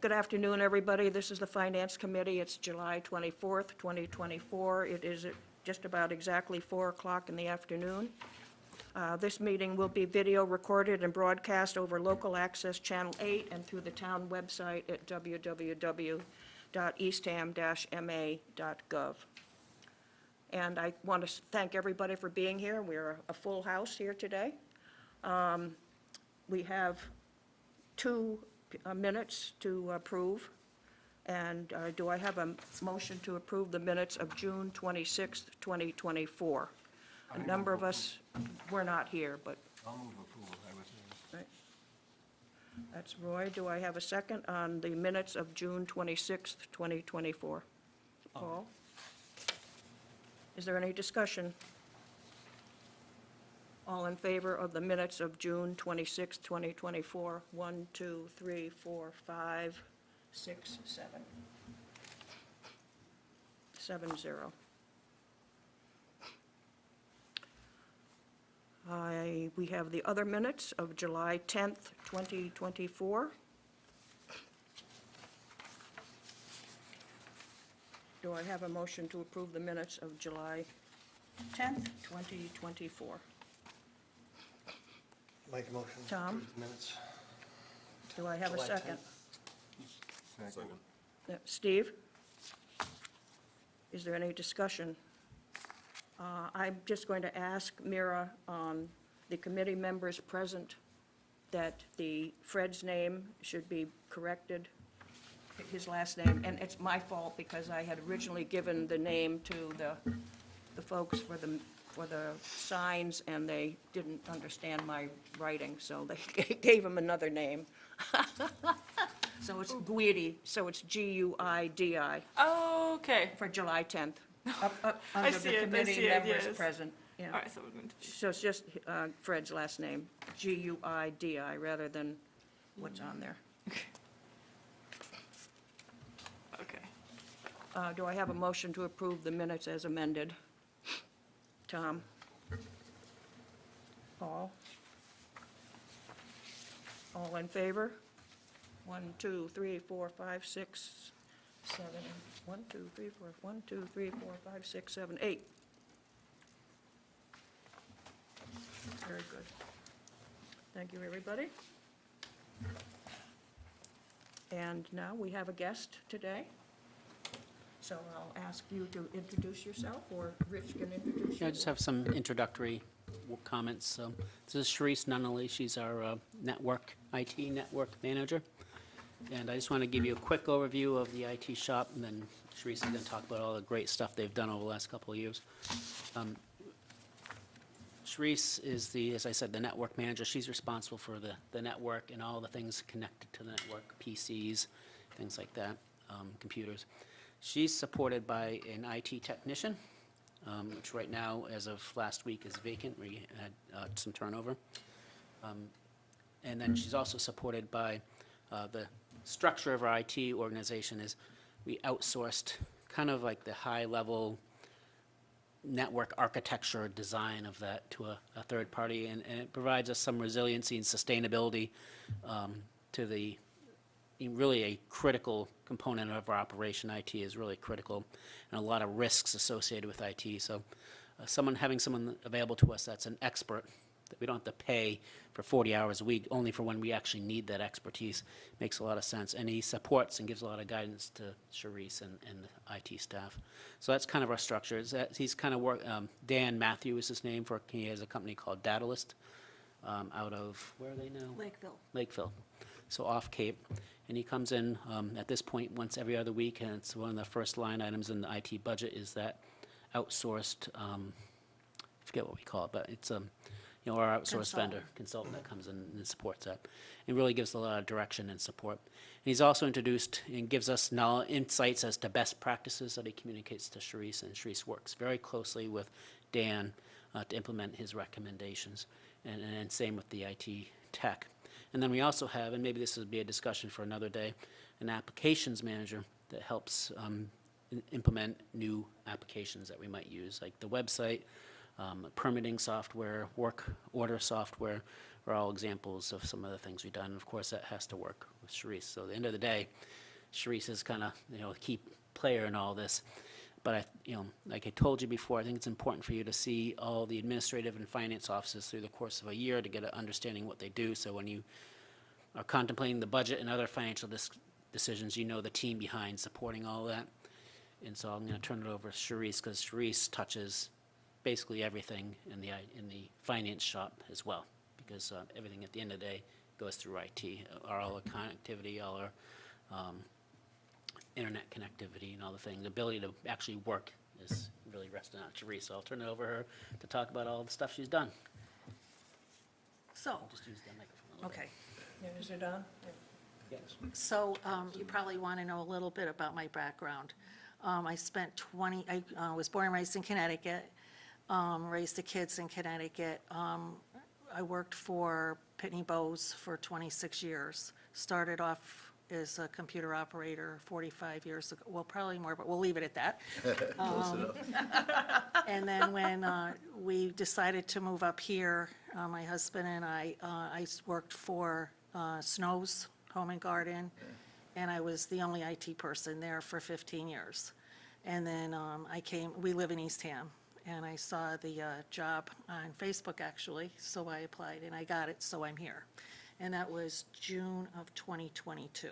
Good afternoon, everybody. This is the Finance Committee. It's July 24th, 2024. It is just about exactly 4 o'clock in the afternoon. This meeting will be video recorded and broadcast over local access Channel 8 and through the town website at www.eastham-ma.gov. And I want to thank everybody for being here. We're a full house here today. We have 2 minutes to approve. And do I have a motion to approve the minutes of June 26th, 2024? A number of us were not here, but. I'll move approval. I was there. Right. That's Roy. Do I have a second on the minutes of June 26th, 2024? Paul? Is there any discussion? All in favor of the minutes of June 26th, 2024? 1, 2, 3, 4, 5, 6, 7. 7-0. We have the other minutes of July 10th, 2024. Do I have a motion to approve the minutes of July 10th, 2024? Make a motion. Tom? Approve the minutes. Do I have a July second? 10th. Second. Steve? Is there any discussion? I'm just going to ask Mira, the committee members present, that Fred's name should be corrected, his last name, and it's my fault because I had originally given the name to the folks for the signs, and they didn't understand my writing, so they gave him another name. So it's Guidi, so it's G-U-I-D-I. Oh, okay. For July 10th. Up I under see the it, I committee see it, members yes. present. Yeah. All right, so we're going to. So it's just Fred's last name, G-U-I-D-I, rather than what's on there. Okay. Do I have a motion to approve the minutes as amended? Tom? Paul? All in favor? 1, 2, 3, 4, 5, 6, 7. 1, 2, 3, 4. 1, 2, 3, 4, 5, 6, 7, 8. Very good. Thank you, everybody. And now we have a guest today. So I'll ask you to introduce yourself, or Rich can introduce you. Yeah, I just have some introductory comments. So this is Sharice Nunnally. She's our IT network manager. And I just want to give you a quick overview of the IT shop, and then Sharice is going to talk about all the great stuff they've done over the last couple of years. Sharice is as I said, the network manager. She's responsible for the network and all the things connected to the network, PCs, things like that, computers. She's supported by an IT technician, which right now, as of last week, is vacant. We had some turnover. And then she's also supported by the structure of our IT organization is we outsourced kind of like the high-level network architecture design of that to a third party, and it provides us some resiliency and sustainability to the really a critical component of our operation. IT is really critical, and a lot of risks associated with IT. So having someone available to us that's an expert, that we don't have to pay for 40 hours a week, only for when we actually need that expertise, makes a lot of sense. And he supports and gives a lot of guidance to Sharice and the IT staff. So that's kind of our structure. He's kind of Dan Matthew is his name. He has a company called Datalist out of, where are they now? Lakeville. So off Cape. And he comes in at this point once every other week, and it's one of the first line items in the IT budget is that outsourced, I forget what we call it, but it's our outsourced vendor, consultant that comes in and supports that. And really gives a lot of direction and support. And he's also introduced and gives us insights as to best practices that he communicates to Sharice, and Sharice works very closely with Dan to implement his recommendations, and same with the IT tech. And then we also have, and maybe this would be a discussion for another day, an applications manager that helps implement new applications that we might use, like the website, permitting software, work order software, are all examples of some of the things we've done. And of course, that has to work with Sharice. So at the end of the day, Sharice is kind of, a key player in all this. But like I told you before, I think it's important for you to see all the administrative and finance offices through the course of a year to get an understanding what they do. So when you are contemplating the budget and other financial decisions, you know the team behind supporting all that. And so I'm going to turn it over to Sharice, because Sharice touches basically everything in the finance shop as well, because everything at the end of the day goes through IT. All our connectivity, all our internet connectivity and all the things, the ability to actually work is really resting on Sharice. So I'll turn it over to her to talk about all the stuff she's done. So, Just use the microphone a little bit. okay, Yeah, is it on? so you probably want to know a little bit about my background. I was born and raised in Connecticut, raised the kids in Connecticut. I worked for Pitney Bowes for 26 years. Started off as a computer operator 45 years ago, well, probably more, but we'll leave it at that. And then when we decided to move up here, my husband and I worked for Snow's Home and Garden, and I was the only IT person there for 15 years. And then we live in Eastham, and I saw the job on Facebook, actually, so I applied, and I got it, so I'm here. And that was June of 2022.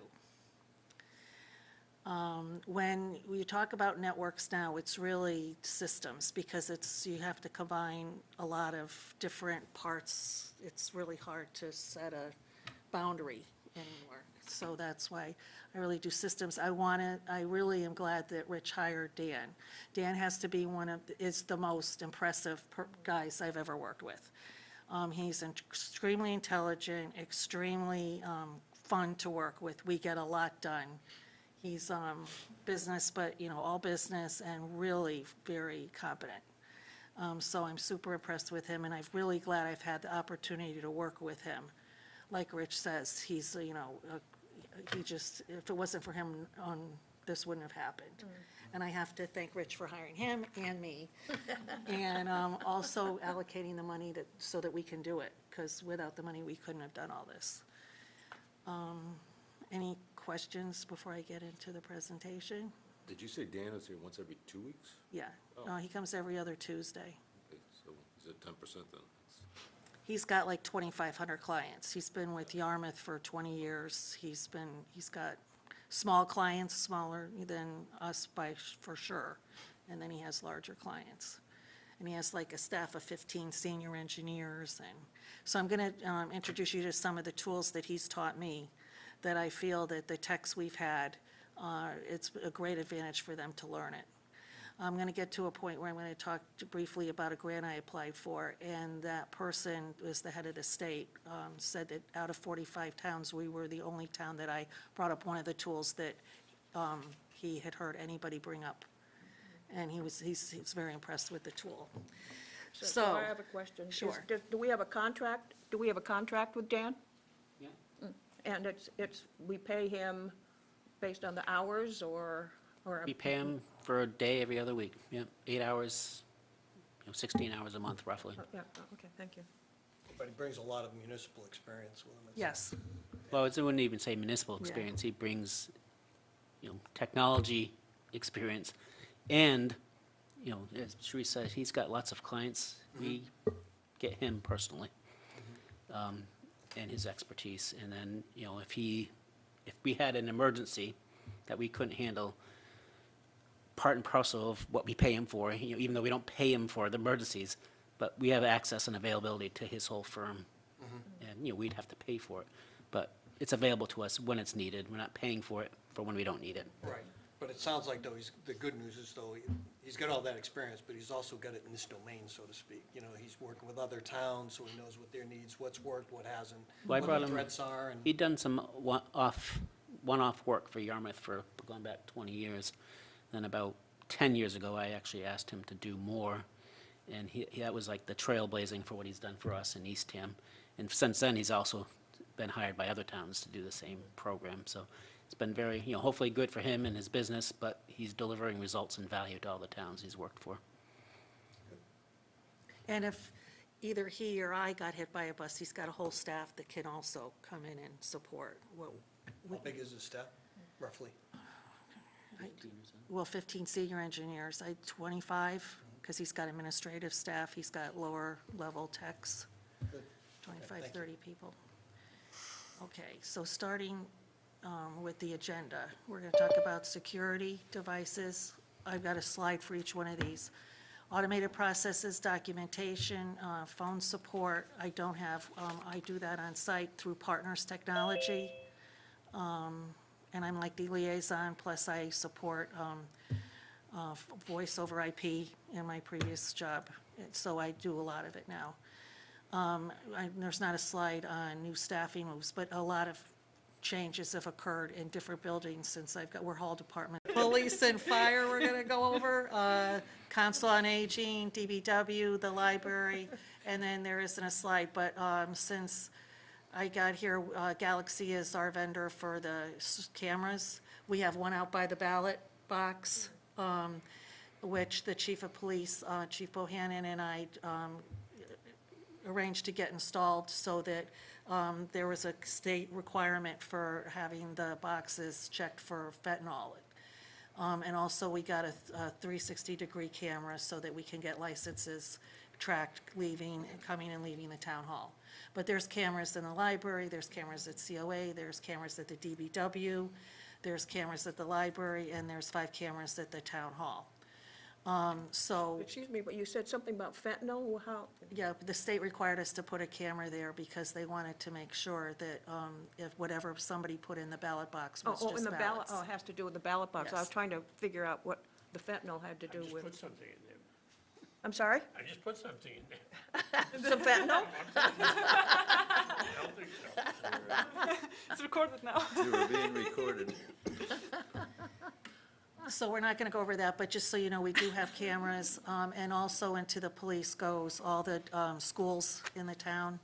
When we talk about networks now, it's really systems, because you have to combine a lot of different parts. It's really hard to set a boundary anymore. So that's why I really do systems. I really am glad that Rich hired Dan. Dan has to be is the most impressive guys I've ever worked with. He's extremely intelligent, extremely fun to work with. We get a lot done. He's business, but, all business, and really very competent. So I'm super impressed with him, and I'm really glad I've had the opportunity to work with him. Like Rich says, he's, if it wasn't for him, this wouldn't have happened. And I have to thank Rich for hiring him and me, and also allocating the money so that we can do it, because without the money, we couldn't have done all this. Any questions before I get into the presentation? Did you say Dan is here once every 2 weeks? Yeah, no, he comes every other Tuesday. Okay, so he's at 10% then? He's got like 2,500 clients. He's been with Yarmouth for 20 years. He's got small clients, smaller than us for sure, and then he has larger clients. And he has like a staff of 15 senior engineers. And so I'm going to introduce you to some of the tools that he's taught me, that I feel that the techs we've had, it's a great advantage for them to learn it. I'm going to get to a point where I'm going to talk briefly about a grant I applied for, and that person was the head of the state, said that out of 45 towns, we were the only town that I brought up one of the tools that he had heard anybody bring up. And he's very impressed with the tool. So I have a question. Sure. Do we have a contract? Do we have a contract with Dan? Yeah. And we pay him based on the hours, or? We pay him for a day every other week, 8 hours, 16 hours a month roughly. Yeah, okay, thank you. But he brings a lot of municipal experience with him. Yes. Well, I wouldn't even say municipal experience. He brings, technology experience. And, as Sharice said, he's got lots of clients. We get him personally, and his expertise. And then, if we had an emergency that we couldn't handle, part and parcel of what we pay him for, even though we don't pay him for the emergencies, but we have access and availability to his whole firm. And, we'd have to pay for it. But it's available to us when it's needed. We're not paying for it for when we don't need it. Right, but it sounds like, though, the good news is, though, he's got all that experience, but he's also got it in this domain, so to speak. He's working with other towns, so he knows what their needs, what's worked, what hasn't, Well, I what brought the him- threats are, and He'd done some one-off work for Yarmouth for going back 20 years. Then about 10 years ago, I actually asked him to do more, and that was like the trailblazing for what he's done for us in Eastham. And since then, he's also been hired by other towns to do the same program. So it's been very, hopefully good for him and his business, but he's delivering results and value to all the towns he's worked for. And if either he or I got hit by a bus, he's got a whole staff that can also come in and support. How big is his staff, roughly? Well, 15 senior engineers, 25, because he's got administrative staff, he's got lower-level techs, Good. 25, Thank you. 30 people. Okay, so starting with the agenda, we're going to talk about security devices. I've got a slide for each one of these. Automated processes, documentation, phone support, I don't have, I do that on site through Partners Technology. And I'm like the liaison, plus I support voice over IP in my previous job, so I do a lot of it now. There's not a slide on new staffing moves, but a lot of changes have occurred in different buildings since we're Hall Department. Police and fire, we're gonna go over, Council on Aging, DBW, the library, and then there isn't a slide, but since I got here, Galaxy is our vendor for the cameras. We have one out by the ballot box, which the chief of police, Chief Bohannon, and I arranged to get installed so that there was a state requirement for having the boxes checked for fentanyl. And also, we got a 360-degree camera so that we can get licenses tracked coming and leaving the town hall. But there's cameras in the library, there's cameras at COA, there's cameras at the DBW, there's cameras at the library, and there's 5 cameras at the town hall. So, Excuse me, but you said something about fentanyl, how? yeah, the state required us to put a camera there because they wanted to make sure that if whatever somebody put in the ballot box was Oh, in just the ballot, ballots. oh, it has to do with the ballot box. I was Yes. trying to figure out what the fentanyl had to do I just with. put something in there. I'm sorry? I just put something in there. Some fentanyl? I don't think so. It's recorded now. You were being recorded. So we're not going to go over that, but just so you know, we do have cameras, and also into the police goes all the schools in the town,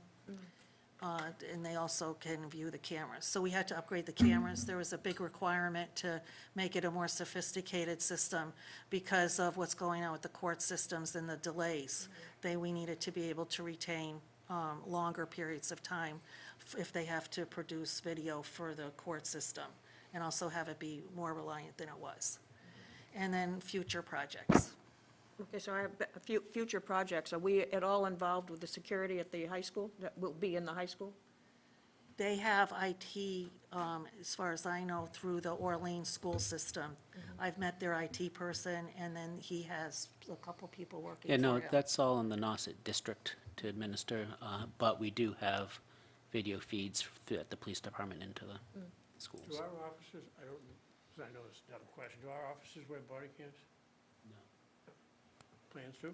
and they also can view the cameras. So we had to upgrade the cameras. There was a big requirement to make it a more sophisticated system because of what's going on with the court systems and the delays. We needed to be able to retain longer periods of time if they have to produce video for the court system, and also have it be more reliant than it was. And then future projects. Okay, so I have a few future projects. Are we at all involved with the security at the high school, that will be in the high school? They have IT, as far as I know, through the Orleans school system. I've met their IT person, and then he has a couple people working Yeah, for no, him. that's all in the Nauset district to administer, but we do have video feeds at the police department into the schools. Do our officers, I know it's a dumb question, do our officers wear body cams? No. Plans to?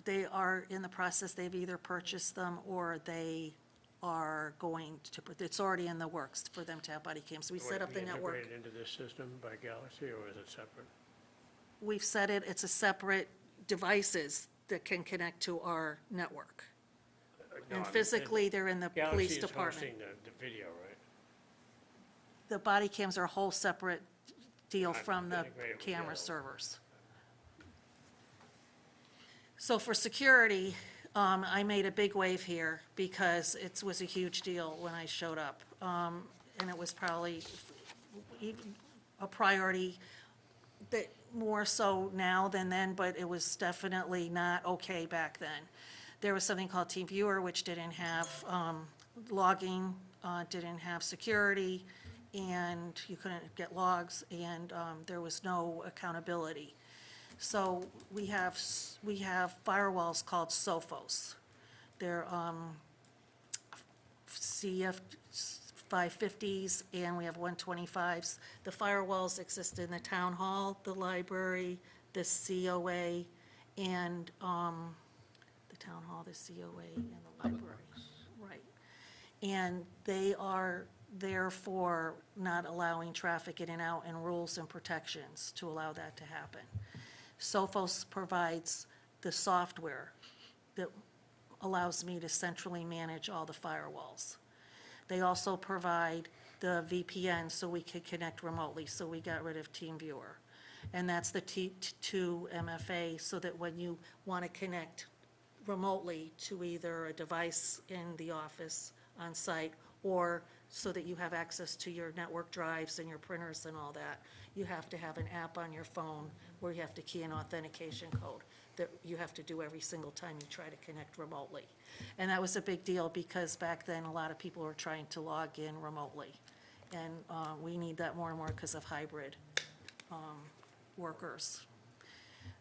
They are in the process, they've either purchased them or they are going to put, it's already in the works for them to have body cams. We set up the network. Integrated into this system by Galaxy, or is it separate? We've set it, it's a separate devices that can connect to our network. No, And I mean, physically, they're in the police Galaxy department. is hosting the video, right? The body cams are a whole separate deal from the Integrated with camera Yellow. servers. So for security, I made a big wave here because it was a huge deal when I showed up. And it was probably even a priority that more so now than then, but it was definitely not okay back then. There was something called TeamViewer, which didn't have logging, didn't have security, and you couldn't get logs, and there was no accountability. So we have firewalls called SOFOS. They're CF 550s, and we have 125s. The firewalls exist in the town hall, the library, the COA, and the town hall, the COA, and the library. Right. And they are there for not allowing traffic in and out, and rules and protections to allow that to happen. Sophos provides the software that allows me to centrally manage all the firewalls. They also provide the VPN so we could connect remotely, so we got rid of TeamViewer. And that's the T2 MFA, so that when you want to connect remotely to either a device in the office on site, or so that you have access to your network drives and your printers and all that, you have to have an app on your phone where you have to key an authentication code that you have to do every single time you try to connect remotely. And that was a big deal because back then, a lot of people were trying to log in remotely. And we need that more and more because of hybrid workers.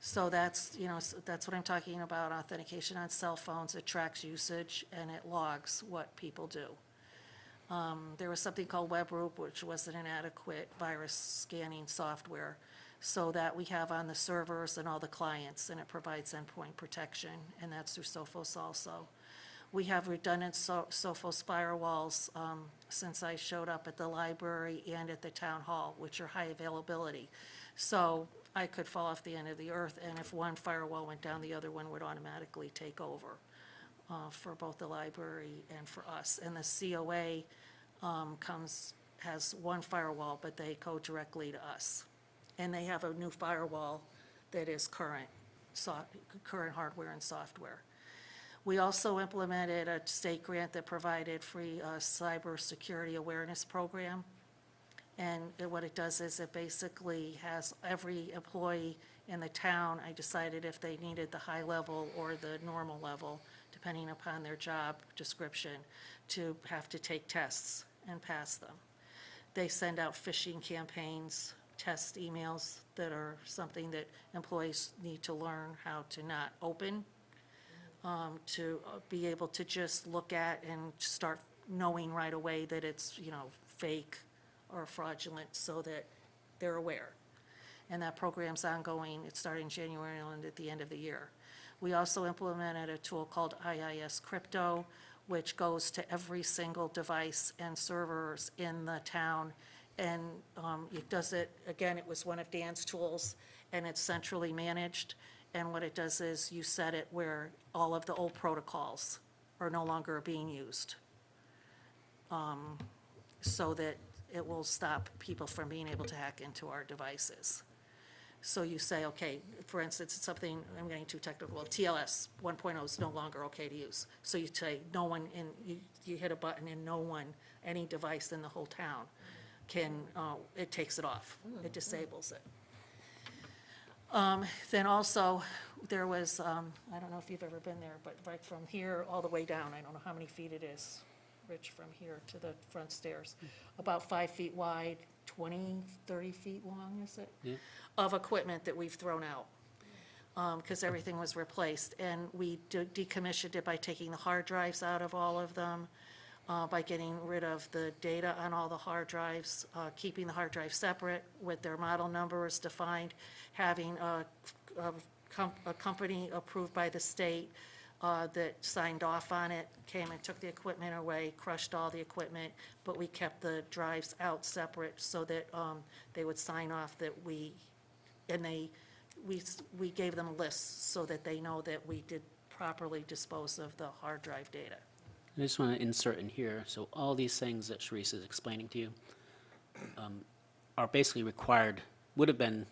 So that's, that's what I'm talking about, authentication on cell phones. It tracks usage and it logs what people do. There was something called WebRoot, which was an inadequate virus scanning software, so that we have on the servers and all the clients, and it provides endpoint protection, and that's through Sophos also. We have redundant Sophos firewalls since I showed up at the library and at the town hall, which are high availability. So I could fall off the end of the earth, and if one firewall went down, the other one would automatically take over for both the library and for us. And the COA has one firewall, but they go directly to us. And they have a new firewall that is current hardware and software. We also implemented a state grant that provided free cybersecurity awareness program. And what it does is it basically has every employee in the town, I decided if they needed the high level or the normal level, depending upon their job description, to have to take tests and pass them. They send out phishing campaigns, test emails that are something that employees need to learn how to not open, to be able to just look at and start knowing right away that it's, fake or fraudulent, so that they're aware. And that program's ongoing. It started in January and at the end of the year. We also implemented a tool called IIS Crypto, which goes to every single device and servers in the town. And it does it, again, it was one of Dan's tools, and it's centrally managed. And what it does is you set it where all of the old protocols are no longer being used, so that it will stop people from being able to hack into our devices. So you say, okay, for instance, it's something, I'm getting too technical, TLS 1.0 is no longer okay to use. So you say, no one, you hit a button and no one, any device in the whole town can, it takes it off. It disables it. Then also, there was, I don't know if you've ever been there, but right from here all the way down, I don't know how many feet it is, Rich, from here to the front stairs, about 5 feet wide, 20, 30 feet long, is it? Yeah. Of equipment that we've thrown out, because everything was replaced. And we decommissioned it by taking the hard drives out of all of them, by getting rid of the data on all the hard drives, keeping the hard drives separate with their model numbers defined, having a company approved by the state that signed off on it, came and took the equipment away, crushed all the equipment, but we kept the drives out separate so that they would sign off that we gave them lists so that they know that we did properly dispose of the hard drive data. I just want to insert in here, so all these things that Sharice is explaining to you are basically required, would have been,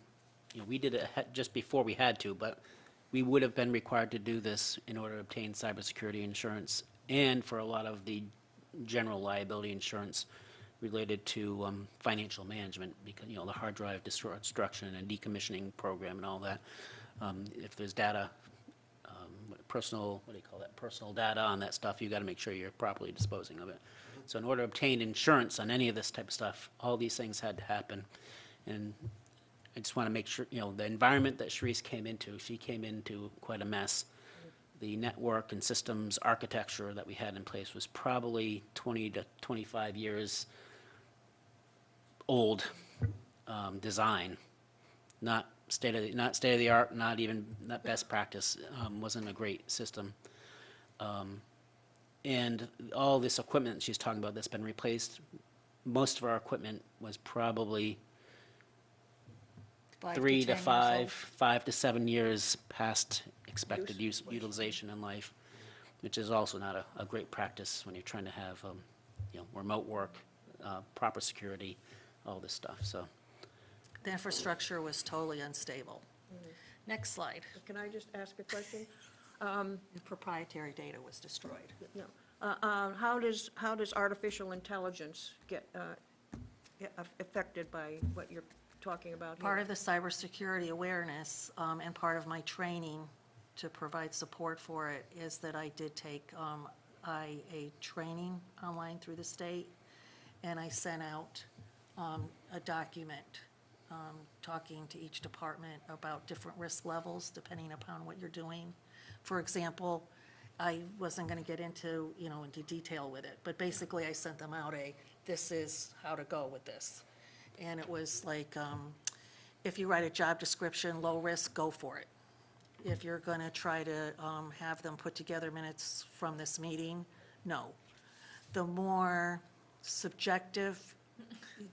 we did it just before we had to, but we would have been required to do this in order to obtain cybersecurity insurance and for a lot of the general liability insurance related to financial management, because, the hard drive destruction and decommissioning program and all that. If there's data, personal data on that stuff, you got to make sure you're properly disposing of it. So in order to obtain insurance on any of this type of stuff, all these things had to happen. And I just want to make sure, the environment that Sharice came into, she came into quite a mess. The network and systems architecture that we had in place was probably 20 to 25 years old design, not state of the art, not best practice. Wasn't a great system. And all this equipment she's talking about that's been replaced, most of our equipment was probably 5 3 to 10 years 5, old. 5 to 7 years past expected utilization in life, which is also not a great practice when you're trying to have remote work, proper security, all this stuff. So The infrastructure was totally unstable. Next slide. Can I just ask a question? The proprietary data was destroyed. No. How does artificial intelligence get affected by what you're talking about here? Part of the cybersecurity awareness and part of my training to provide support for it is that I did take a training online through the state, and I sent out a document talking to each department about different risk levels depending upon what you're doing. For example, I wasn't going to get into, into detail with it, but basically I sent them out this is how to go with this. And it was like, if you write a job description, low risk, go for it. If you're going to try to have them put together minutes from this meeting, no. The more subjective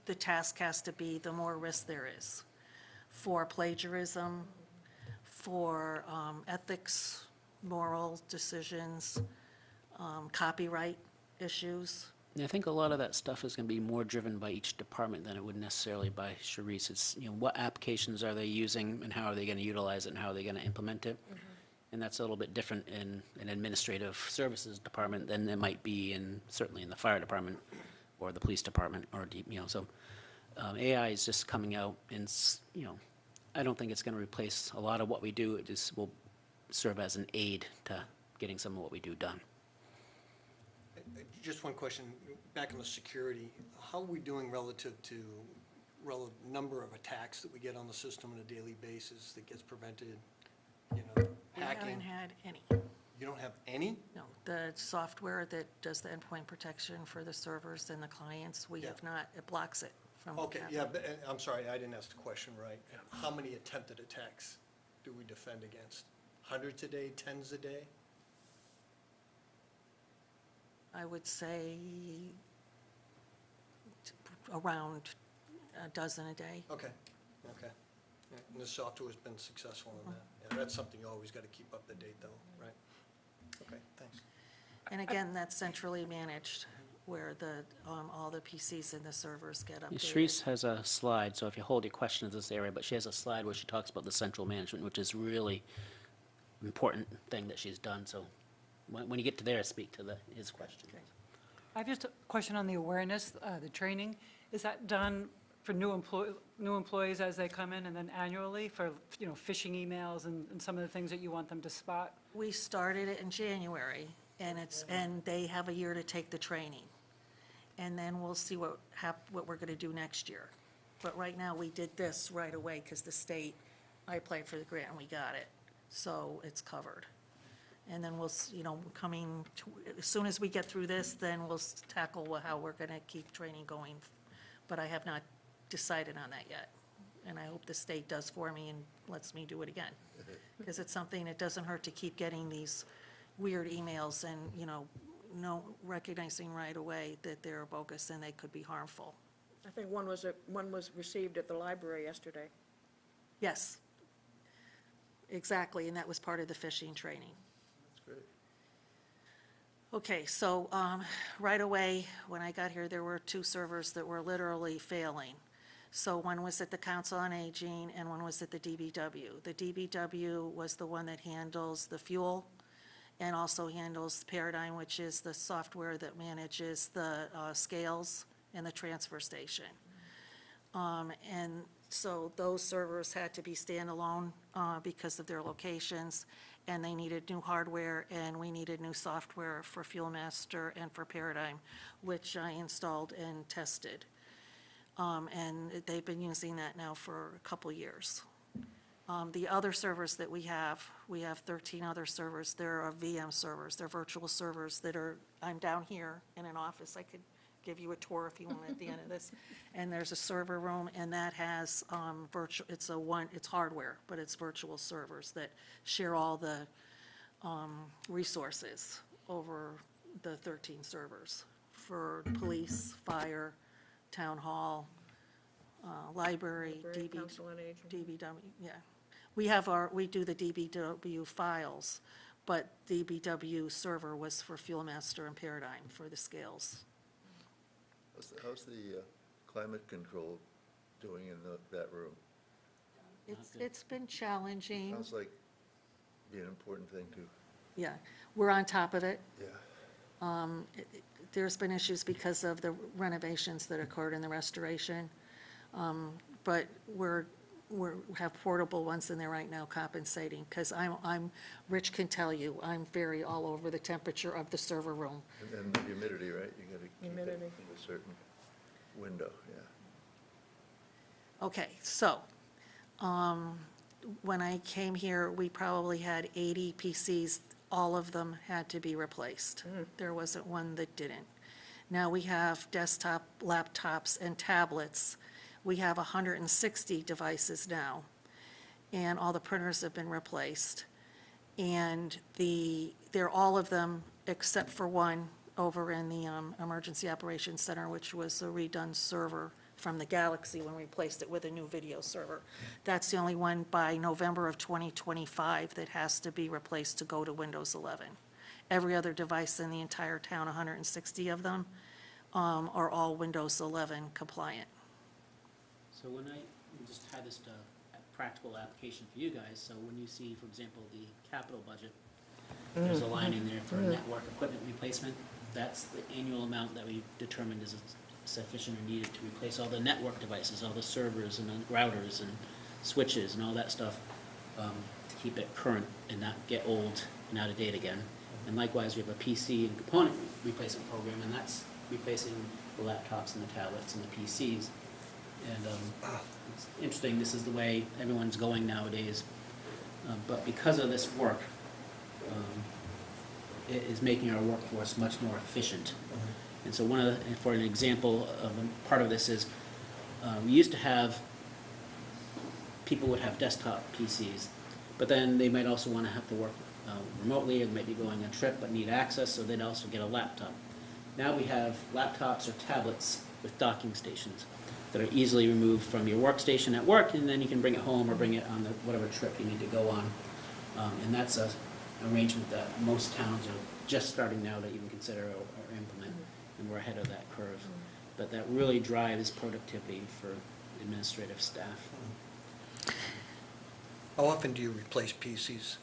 the task has to be, the more risk there is for plagiarism, for ethics, moral decisions, copyright issues. And I think a lot of that stuff is going to be more driven by each department than it would necessarily by Sharice. It's, what applications are they using and how are they going to utilize it and how are they going to implement it? And that's a little bit different in an administrative services department than it might be certainly in the fire department or the police department or, so AI is just coming out and, I don't think it's going to replace a lot of what we do. It just will serve as an aid to getting some of what we do done. Just one question, back on the security, how are we doing relative to number of attacks that we get on the system on a daily basis that gets prevented, We hacking? haven't had any. You don't have any? No, the software that does the endpoint protection for the servers and the clients, we Yeah. have not, it blocks it from Okay, happening. yeah, but, I'm sorry, I didn't ask the question right. How many attempted attacks do we defend against? Hundreds a day, tens a day? I would say around a dozen a day. Okay, okay. Yeah, and the software's been successful in that. Yeah, that's something you always got to keep up to date though, right? Okay, thanks. And again, that's centrally managed, where all the PCs and the servers get updated. Sharice has a slide, so if you hold your question to this area, but she has a slide where she talks about the central management, which is really important thing that she's done, so when you get to there, speak to his question. I have just a question on the awareness, the training. Is that done for new employees as they come in and then annually for, phishing emails and some of the things that you want them to spot? We started it in January, and they have a year to take the training. And then we'll see what we're going to do next year. But right now, we did this right away because the state, I applied for the grant and we got it. So it's covered. And then we'll, as soon as we get through this, then we'll tackle how we're going to keep training going. But I have not decided on that yet. And I hope the state does for me and lets me do it again. Because it's something, it doesn't hurt to keep getting these weird emails and, recognizing right away that they're bogus and they could be harmful. I think one was received at the library yesterday. Yes. Exactly, and that was part of the phishing training. That's great. Okay, so right away, when I got here, there were 2 servers that were literally failing. So one was at the Council on Aging and one was at the DBW. The DBW was the one that handles the fuel and also handles Paradigm, which is the software that manages the scales and the transfer station. And so those servers had to be standalone because of their locations, and they needed new hardware, and we needed new software for FuelMaster and for Paradigm, which I installed and tested. And they've been using that now for a couple years. The other servers that we have 13 other servers. They're VM servers. They're virtual servers that are, I'm down here in an office. I could give you a tour if you want at the end of this. And there's a server room, and that has it's hardware, but it's virtual servers that share all the resources over the 13 servers for police, fire, town hall, library, Library, Council on Aging. DBW, yeah. We do the DBW files, but DBW server was for FuelMaster and Paradigm for the scales. How's the climate control doing in that room? It's been challenging. Sounds like be an important thing to Yeah, we're on top of it. Yeah. There's been issues because of the renovations that occurred in the restoration. But we have portable ones in there right now compensating, because Rich can tell you, I'm very all over the temperature of the server room. And the humidity, right? You gotta keep it Humidity. in a certain window, yeah. Okay, so, when I came here, we probably had 80 PCs. All of them had to be replaced. There wasn't one that didn't. Now we have desktop, laptops, and tablets. We have 160 devices now, and all the printers have been replaced. And they're all of them, except for one, over in the Emergency Operations Center, which was a redone server from the Galaxy when we replaced it with a new video server. That's the only one by November of 2025 that has to be replaced to go to Windows 11. Every other device in the entire town, 160 of them, are all Windows 11 compliant. So when I just had this practical application for you guys, so when you see, for example, the capital budget, there's a line in there for network equipment replacement. That's the annual amount that we determined is sufficient or needed to replace all the network devices, all the servers and the routers and switches and all that stuff, to keep it current and not get old and out of date again. And likewise, we have a PC and component replacement program, and that's replacing the laptops and the tablets and the PCs. And it's interesting, this is the way everyone's going nowadays. But because of this work, it is making our workforce much more efficient. And so for an example of part of this is, we used to have, people would have desktop PCs, but then they might also want to have to work remotely, or they might be going on a trip but need access, so they'd also get a laptop. Now we have laptops or tablets with docking stations that are easily removed from your workstation at work, and then you can bring it home or bring it on whatever trip you need to go on. And that's an arrangement that most towns are just starting now to even consider or implement, and we're ahead of that curve. But that really drives productivity for administrative staff. How often do you replace PCs?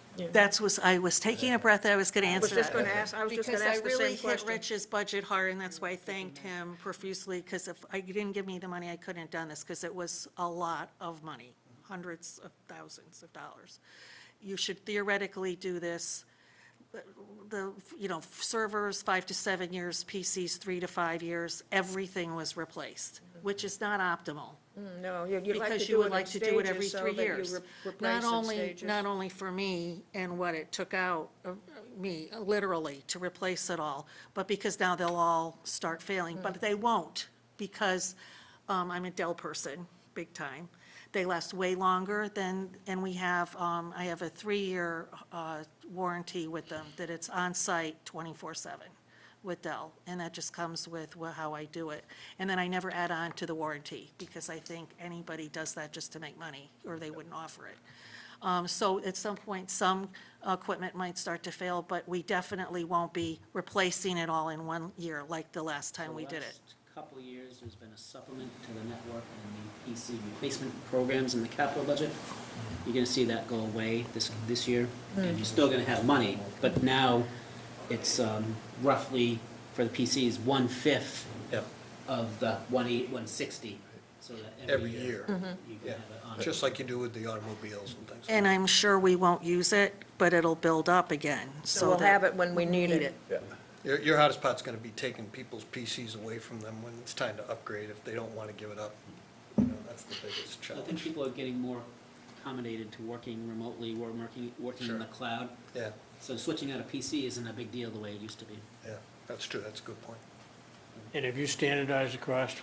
I was taking a breath, I was going to I answer was just that. going to ask, I was just going to ask the Because I same really hit question. Rich's budget hard, and that's why I thanked him profusely, because if I didn't give me the money, I couldn't have done this, because it was a lot of money, hundreds of thousands of dollars. You should theoretically do this, servers, 5 to 7 years, PCs, 3 to 5 years, everything was replaced, which is not optimal. No, you'd like to Because you do would it in like to do it every stages so 3 that you years. replace in stages. Not only for me and what it took out of me, literally, to replace it all, but because now they'll all start failing. But they won't, because I'm a Dell person, big time. They last way longer than, and I have a 3-year warranty with them, that it's on-site 24/7 with Dell, and that just comes with how I do it. And then I never add on to the warranty, because I think anybody does that just to make money, or they wouldn't offer it. So at some point, some equipment might start to fail, but we definitely won't be replacing it all in 1 year like the last time we did it. The last couple of years, there's been a supplement to the network and the PC replacement programs in the capital budget. You're gonna see that go away this year, and you're still gonna have money, but now it's roughly, for the PCs, 1/5 Yep. of the 160, so that Every year. you can Yeah, have it on. just like you do with the automobiles and things. And I'm sure we won't use it, but it'll build up again, So we'll that have it when we need it. Yeah. Your hardest part's gonna be taking people's PCs away from them when it's time to upgrade, if they don't wanna give it up. That's the biggest I think challenge. people are getting more accommodated to working remotely or working in the cloud. Yeah, So switching out a PC isn't a big deal the way it used to be. yeah, that's true, that's a good point. And have you standardized across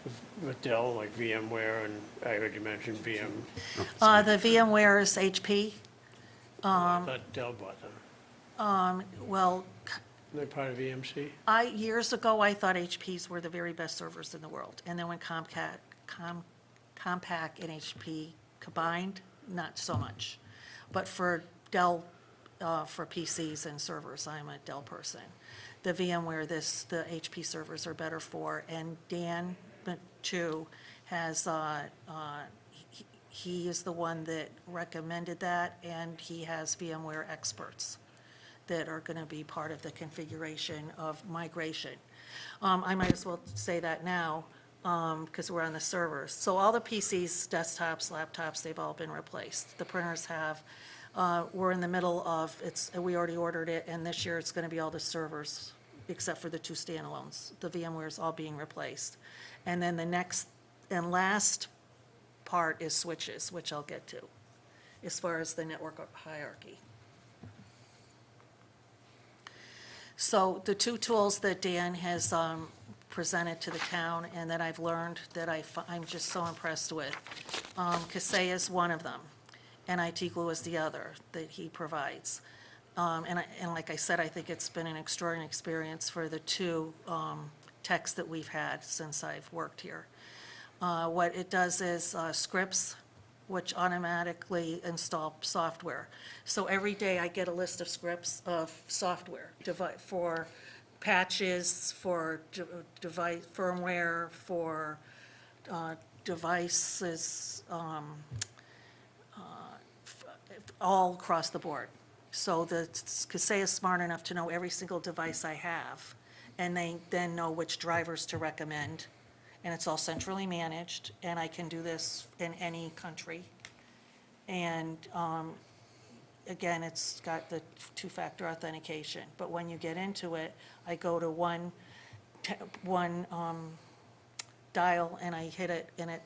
with Dell, like VMware, and I heard you mention VM? The VMware is HP. I thought Dell bought them. Well, They're part of EMC? years ago, I thought HPs were the very best servers in the world. And then when Compaq and HP combined, not so much. But for Dell, for PCs and servers, I'm a Dell person. The VMware, the HP servers are better for, and Dan, too, has, he is the one that recommended that, and he has VMware experts that are going to be part of the configuration of migration. I might as well say that now, because we're on the servers. So all the PCs, desktops, laptops, they've all been replaced. The printers have. We're in the middle of, we already ordered it, and this year it's going to be all the servers, except for the 2 standalones. The VMware's all being replaced. And then the next and last part is switches, which I'll get to, as far as the network hierarchy. So the 2 tools that Dan has presented to the town and that I've learned that I'm just so impressed with, Kaseya is one of them, and IT Glue is the other that he provides. And like I said, I think it's been an extraordinary experience for the 2 techs that we've had since I've worked here. What it does is scripts, which automatically install software. So every day I get a list of scripts of software for patches, for device firmware, for devices, all across the board. So the Kaseya is smart enough to know every single device I have, and they then know which drivers to recommend. And it's all centrally managed, and I can do this in any country. And again, it's got the 2-factor authentication. But when you get into it, I go to one dial, and I hit it, and it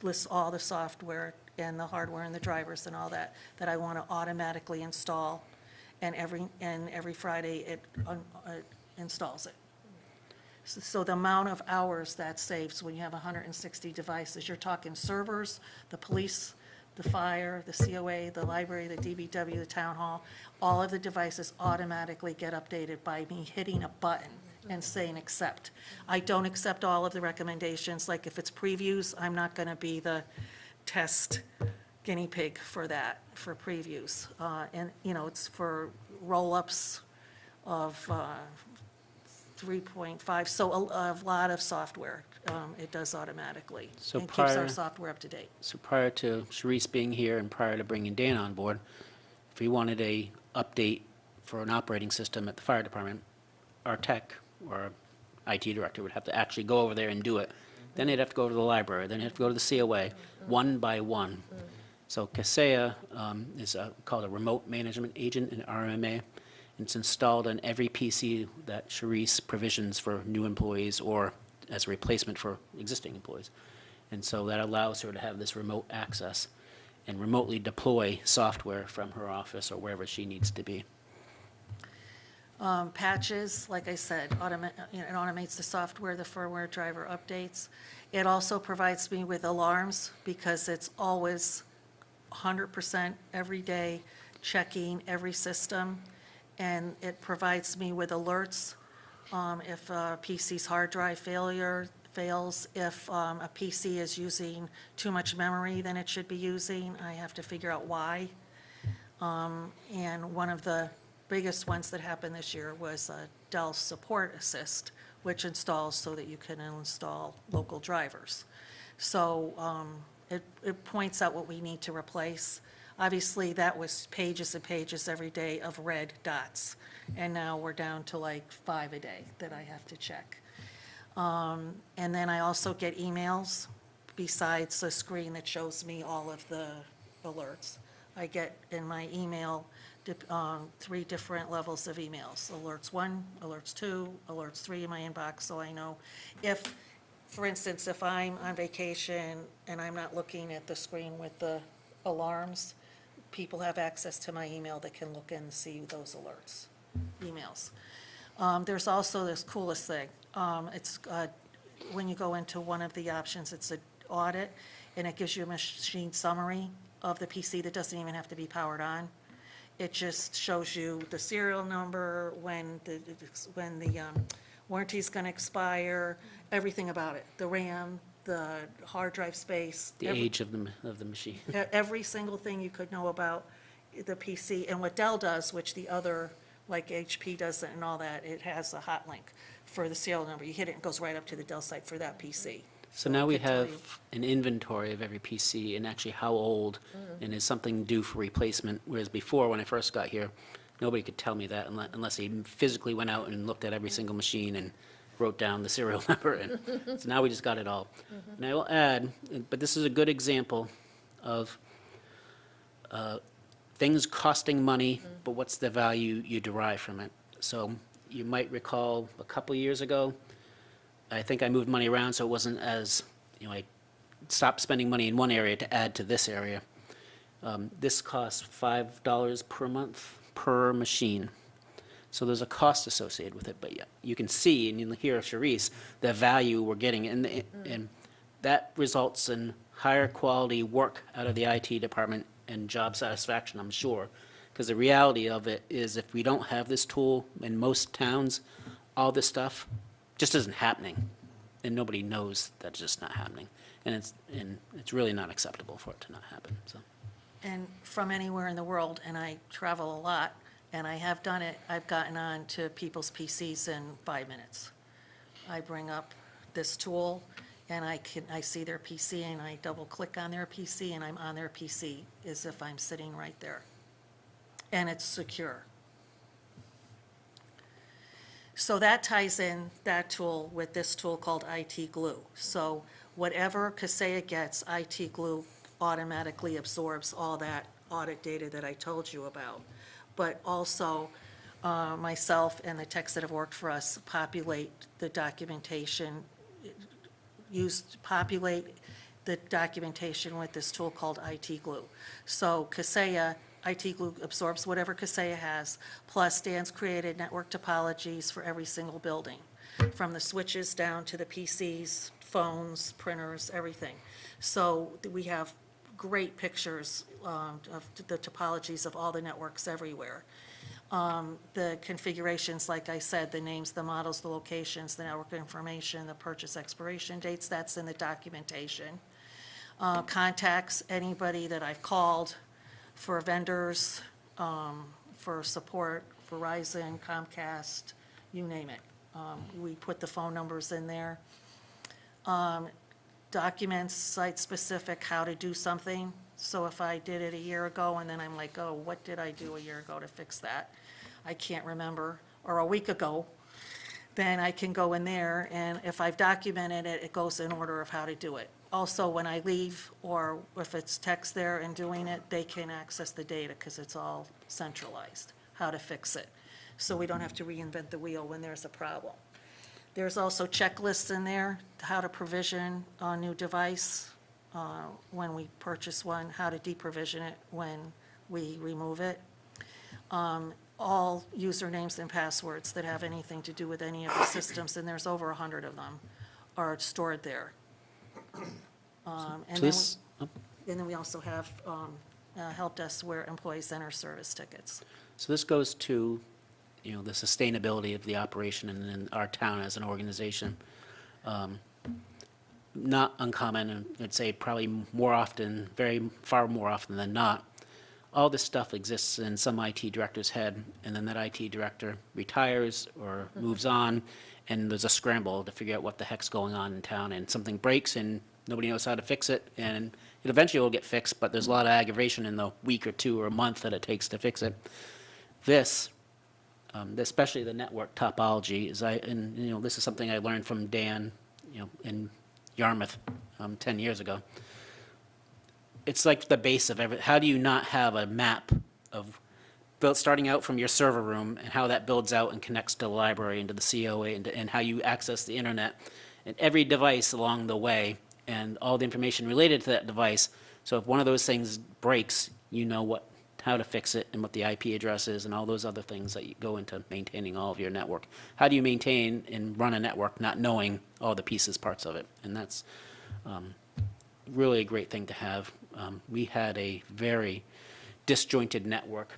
lists all the software and the hardware and the drivers and all that I want to automatically install. And every Friday, it installs it. So the amount of hours that saves when you have 160 devices, you're talking servers, the police, the fire, the COA, the library, the DBW, the town hall, all of the devices automatically get updated by me hitting a button and saying accept. I don't accept all of the recommendations, like if it's previews, I'm not going to be the test guinea pig for that, for previews. And, it's for roll-ups of 3.5, so a lot of software it does automatically. So and keeps our prior- software up to date. So prior to Sharice being here and prior to bringing Dan on board, if we wanted a update for an operating system at the fire department, our tech or IT director would have to actually go over there and do it. Then they'd have to go to the library, then they'd have to go to the COA, one by one. So Kaseya is called a remote management agent, an RMA. It's installed on every PC that Sharice provisions for new employees or as a replacement for existing employees. And so that allows her to have this remote access and remotely deploy software from her office or wherever she needs to be. Patches, like I said, it automates the software, the firmware driver updates. It also provides me with alarms because it's always 100% every day checking every system. And it provides me with alerts if a PC's hard drive fails, if a PC is using too much memory than it should be using, I have to figure out why. And one of the biggest ones that happened this year was Dell Support Assist, which installs so that you can install local drivers. So it points out what we need to replace. Obviously, that was pages and pages every day of red dots, and now we're down to like 5 a day that I have to check. And then I also get emails besides the screen that shows me all of the alerts. I get in my email 3 different levels of emails, alerts 1, alerts 2, alerts 3 in my inbox, so I know if, for instance, if I'm on vacation and I'm not looking at the screen with the alarms, people have access to my email that can look and see those alerts, emails. There's also this coolest thing. It's when you go into one of the options, it's an audit, and it gives you a machine summary of the PC that doesn't even have to be powered on. It just shows you the serial number, when the warranty's going to expire, everything about it, the RAM, the hard drive space. The age of the machine. Every single thing you could know about the PC. And what Dell does, which the other, like HP doesn't and all that, it has a hot link for the serial number. You hit it, it goes right up to the Dell site for that PC. So now we it could tell have you. an inventory of every PC and actually how old and is something due for replacement. Whereas before, when I first got here, Nobody could tell me that unless he physically went out and looked at every single machine and wrote down the serial number. And so now we just got it all. And I will add, but this is a good example of things costing money, but what's the value you derive from it. So you might recall a couple of years ago, I think I moved money around so it wasn't as, I stopped spending money in one area to add to this area. This costs $5 per month per machine. So there's a cost associated with it, but yeah, you can see, and you'll hear Sharice, the value we're getting, and that results in higher quality work out of the IT department and job satisfaction, I'm sure. Because the reality of it is if we don't have this tool in most towns, all this stuff just isn't happening. And nobody knows that's just not happening. And it's really not acceptable for it to not happen, so. And from anywhere in the world, and I travel a lot, and I have done it, I've gotten on to people's PCs in 5 minutes. I bring up this tool, and I see their PC, and I double-click on their PC, and I'm on their PC as if I'm sitting right there. And it's secure. So that ties in that tool with this tool called IT Glue. So whatever Kaseya gets, IT Glue automatically absorbs all that audit data that I told you about. But also, myself and the techs that have worked for us populate the documentation, populate the documentation with this tool called IT Glue. So Kaseya, IT Glue absorbs whatever Kaseya has, plus Dan's created network topologies for every single building, from the switches down to the PCs, phones, printers, everything. So we have great pictures of the topologies of all the networks everywhere. The configurations, like I said, the names, the models, the locations, the network information, the purchase expiration dates, that's in the documentation. Contacts, anybody that I've called for vendors, for support, Verizon, Comcast, you name it. We put the phone numbers in there. Documents, site-specific, how to do something. So if I did it a year ago and then I'm like, oh, what did I do a year ago to fix that? I can't remember, or a week ago, then I can go in there, and if I've documented it, it goes in order of how to do it. Also, when I leave, or if it's text there and doing it, they can access the data because it's all centralized, how to fix it. So we don't have to reinvent the wheel when there's a problem. There's also checklists in there, how to provision a new device when we purchase one, how to deprovision it when we remove it. All usernames and passwords that have anything to do with any of the systems, and there's over 100 of them, are stored there. And then we also have help desk where employees enter service tickets. So this goes to, the sustainability of the operation and in our town as an organization. Not uncommon, and I'd say probably more often, far more often than not, all this stuff exists in some IT director's head, and then that IT director retires or moves on, and there's a scramble to figure out what the heck's going on in town, and something breaks and nobody knows how to fix it, and it eventually will get fixed, but there's a lot of aggravation in the week or two or a month that it takes to fix it. This, especially the network topology, this is something I learned from Dan, in Yarmouth 10 years ago. It's like the base of everything. How do you not have a map of starting out from your server room and how that builds out and connects to the library and to the COA and how you access the internet and every device along the way and all the information related to that device. So if one of those things breaks, you know how to fix it and what the IP address is and all those other things that go into maintaining all of your network. How do you maintain and run a network not knowing all the pieces, parts of it? And that's really a great thing to have. We had a very disjointed network,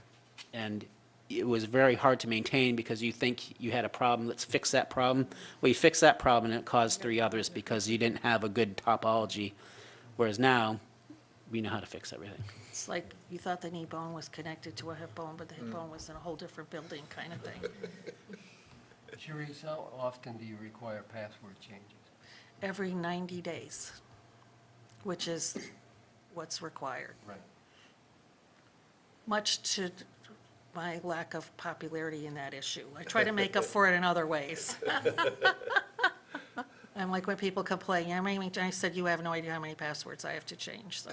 and it was very hard to maintain because you think you had a problem, let's fix that problem. Well, you fix that problem and it caused 3 others because you didn't have a good topology, whereas now we know how to fix everything. It's like you thought the knee bone was connected to a hip bone, but the hip bone was in a whole different building kind of thing. Sharice, how often do you require password changes? Every 90 days, which is what's required. Right. Much to my lack of popularity in that issue. I try to make up for it in other ways. I'm like when people complain, I said, you have no idea how many passwords I have to change, so.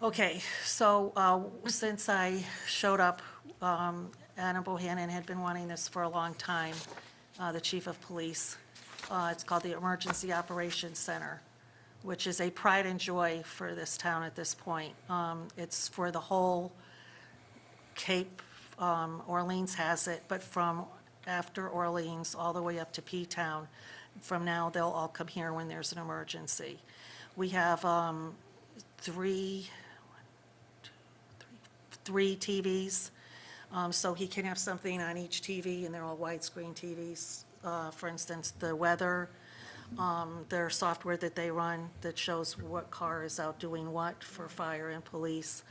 Okay, so since I showed up, Anna Bohannon had been wanting this for a long time, the chief of police. It's called the Emergency Operations Center, which is a pride and joy for this town at this point. It's for the whole Cape, Orleans has it, but from after Orleans all the way up to P-Town, from now they'll all come here when there's an emergency. We have three TVs, so he can have something on each TV, and they're all widescreen TVs. For instance, the weather, their software that they run that shows what car is out doing what for fire and police,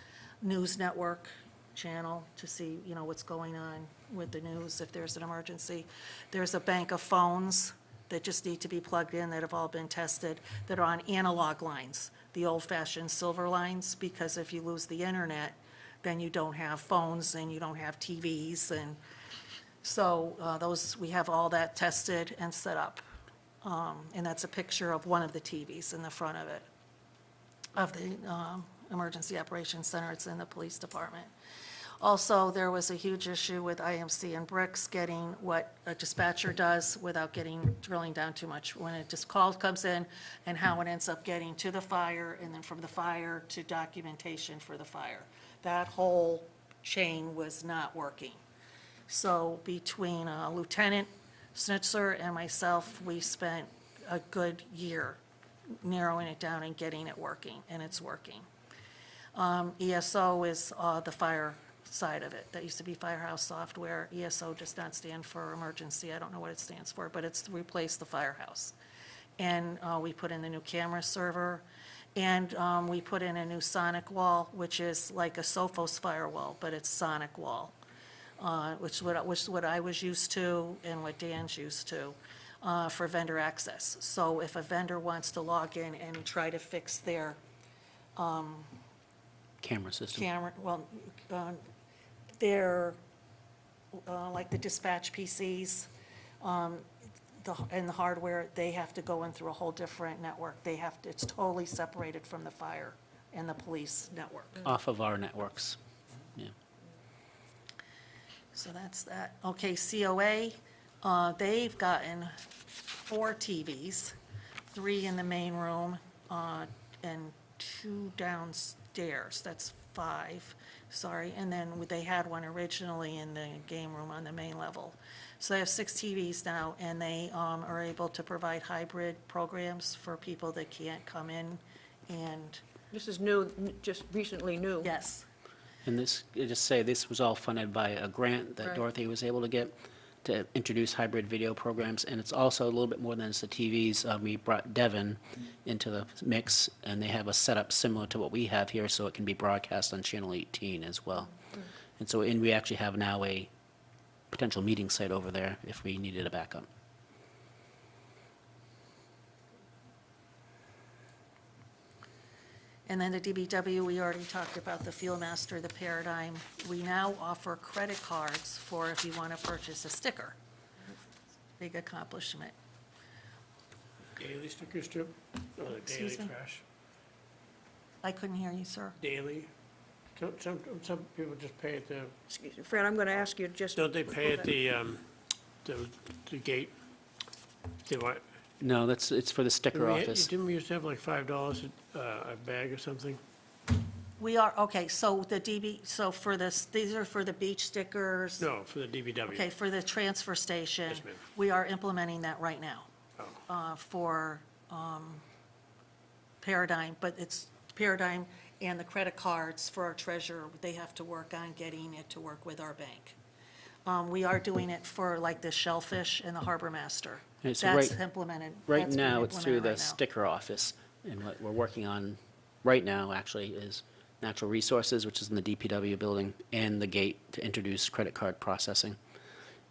news network channel to see, what's going on with the news if there's an emergency. There's a bank of phones that just need to be plugged in that have all been tested that are on analog lines, the old-fashioned silver lines, because if you lose the internet, then you don't have phones and you don't have TVs, and so we have all that tested and set up. And that's a picture of one of the TVs in the front of it, of the Emergency Operations Center. It's in the police department. Also, there was a huge issue with IMC and Bricks getting what a dispatcher does without drilling down too much. When a call comes in and how it ends up getting to the fire, and then from the fire to documentation for the fire. That whole chain was not working. So between Lieutenant Snitzer and myself, we spent a good year narrowing it down and getting it working, and it's working. ESO is the fire side of it. That used to be Firehouse Software. ESO does not stand for emergency. I don't know what it stands for, but it's replaced the Firehouse. And we put in the new camera server, and we put in a new sonic wall, which is like a Sophos firewall, but it's sonic wall. Which is what I was used to and what Dan's used to for vendor access. So if a vendor wants to log in and try to fix their Camera system. their, like the dispatch PCs, and the hardware, they have to go in through a whole different network. It's totally separated from the fire and the police network. Off of our networks, yeah. So that's that. Okay, COA, they've gotten 4 TVs, 3 in the main room, and 2 downstairs. That's 5, sorry. And then they had one originally in the game room on the main level. So they have 6 TVs now, and they are able to provide hybrid programs for people that can't come in, and, This is new, just recently new. yes. And this, I just say, this was all funded by a grant that Right. Dorothy was able to get to introduce hybrid video programs, and it's also a little bit more than just the TVs. We brought Devon into the mix, and they have a setup similar to what we have here, so it can be broadcast on Channel 18 as well. And so, and we actually have now a potential meeting site over there if we needed a backup. And then the DBW, we already talked about the Field Master, the Paradigm. We now offer credit cards for if you want to purchase a sticker. Big accomplishment. Daily stickers too? Or the daily Excuse me? trash? I couldn't hear you, sir. Daily? Some people just pay at the, Excuse me, Fran, I'm going to ask you just. don't they pay at the gate? They want, No, it's for the sticker office. didn't we used to have like $5 a bag or something? We are, okay, so so for this, these are for the beach stickers? No, for the DBW. Okay, for the transfer station. Yes, ma'am. We are implementing that right now. Oh. For Paradigm, but it's Paradigm and the credit cards for our treasurer, they have to work on getting it to work with our bank. We are doing it for like the Shellfish and the Harbor Master. Okay, so That's right- implemented. Right that's being now, it's through implemented the right now. sticker office, and what we're working on right now, actually, is natural resources, which is in the DPW building, and the gate to introduce credit card processing.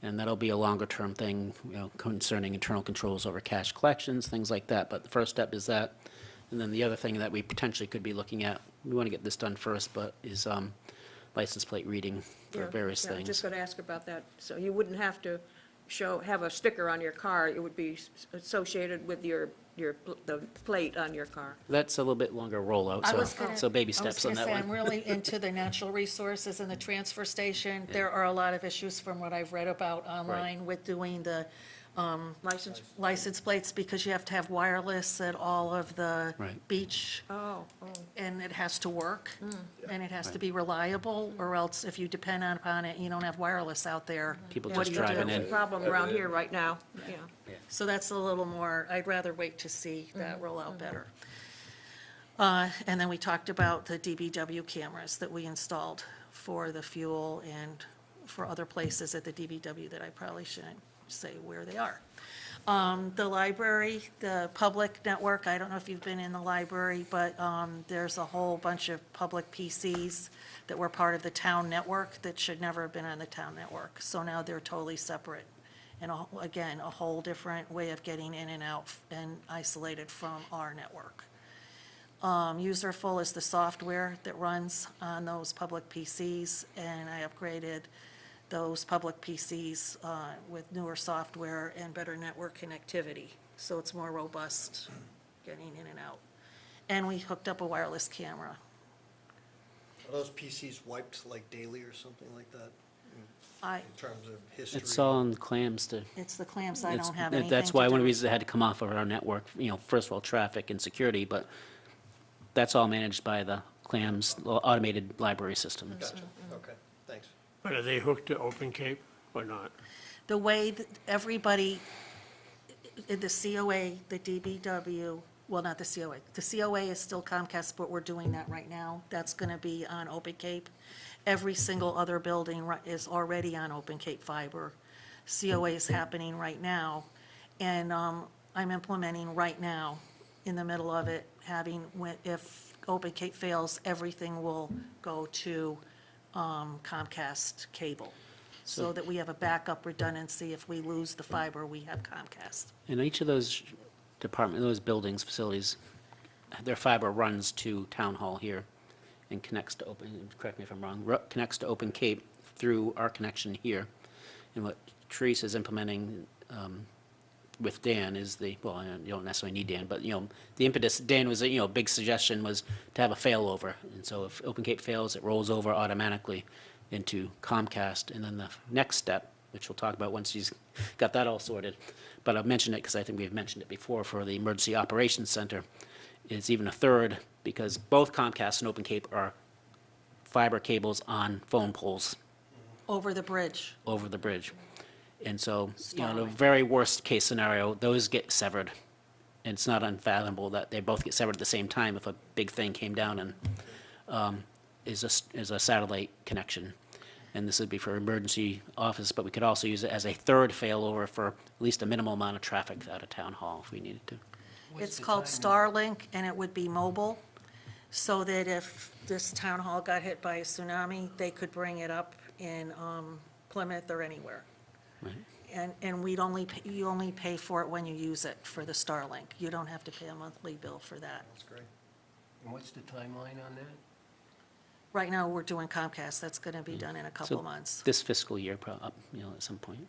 And that'll be a longer-term thing, concerning internal controls over cash collections, things like that. But the first step is that. And then the other thing that we potentially could be looking at, we want to get this done first, but is license plate reading for Yeah, various yeah, I'm just things. going to ask about that. So you wouldn't have to have a sticker on your car, it would be associated with the plate on your car. That's a little bit longer rollout, I was so baby I was steps on gonna that say, one. I'm really into the natural resources and the transfer station. There are a lot of issues from what I've read about online with doing the License, license plates, because you have to have wireless at all of the Right. beach, oh, and it has to work, and it has to be reliable, or else if you depend upon it, you don't have wireless out there. People what just do you do? driving that's in. a problem around here right now, yeah. So that's a little more, I'd rather wait to see that roll out better. And then we talked about the DBW cameras that we installed for the fuel and for other places at the DBW that I probably shouldn't say where they are. The library, the public network, I don't know if you've been in the library, but there's a whole bunch of public PCs that were part of the town network that should never have been on the town network. So now they're totally separate. And again, a whole different way of getting in and out and isolated from our network. Userful is the software that runs on those public PCs, and I upgraded those public PCs with newer software and better network connectivity, so it's more robust getting in and out. And we hooked up a wireless camera. Are those PCs wiped like daily or something like that, I, in terms of history? It's all on clams to, it's the clamps, I it's- don't have anything that's to why one of do the with. reasons it had to come off of our network, first of all, traffic and security, but that's all managed by the clams automated library systems. Gotcha, okay, thanks. But are they hooked to Open Cape or not? The way that everybody, in the COA, the DBW, well, not the COA. The COA is still Comcast, but we're doing that right now. That's going to be on Open Cape. Every single other building is already on Open Cape fiber. COA is happening right now, and I'm implementing right now, in the middle of it, if Open Cape fails, everything will go to Comcast cable, so that we have a backup redundancy. If we lose the fiber, we have Comcast. And each of those those buildings, facilities, their fiber runs to Town Hall here and connects to correct me if I'm wrong, connects to Open Cape through our connection here. And what Therese is implementing with Dan is you don't necessarily need Dan, but, the impetus, Dan was, a big suggestion was to have a failover. And so if Open Cape fails, it rolls over automatically into Comcast. And then the next step, which we'll talk about once he's got that all sorted, but I've mentioned it because I think we've mentioned it before for the Emergency Operations Center, is even a third, because both Comcast and Open Cape are fiber cables on phone poles Over the bridge. over the bridge. And so, the very worst case scenario, those get severed. And it's not unfathomable that they both get severed at the same time if a big thing came down and is a satellite connection. And this would be for emergency office, but we could also use it as a third failover for at least a minimal amount of traffic out of town hall if we needed to. It's called Starlink, and it would be mobile, so that if this town hall got hit by a tsunami, they could bring it up in Plymouth or anywhere. Right. And you only pay for it when you use it for the Starlink. You don't have to pay a monthly bill for that. That's great. And what's the timeline on that? Right now, we're doing Comcast. That's going to be done in a couple So months. this fiscal year, at some point.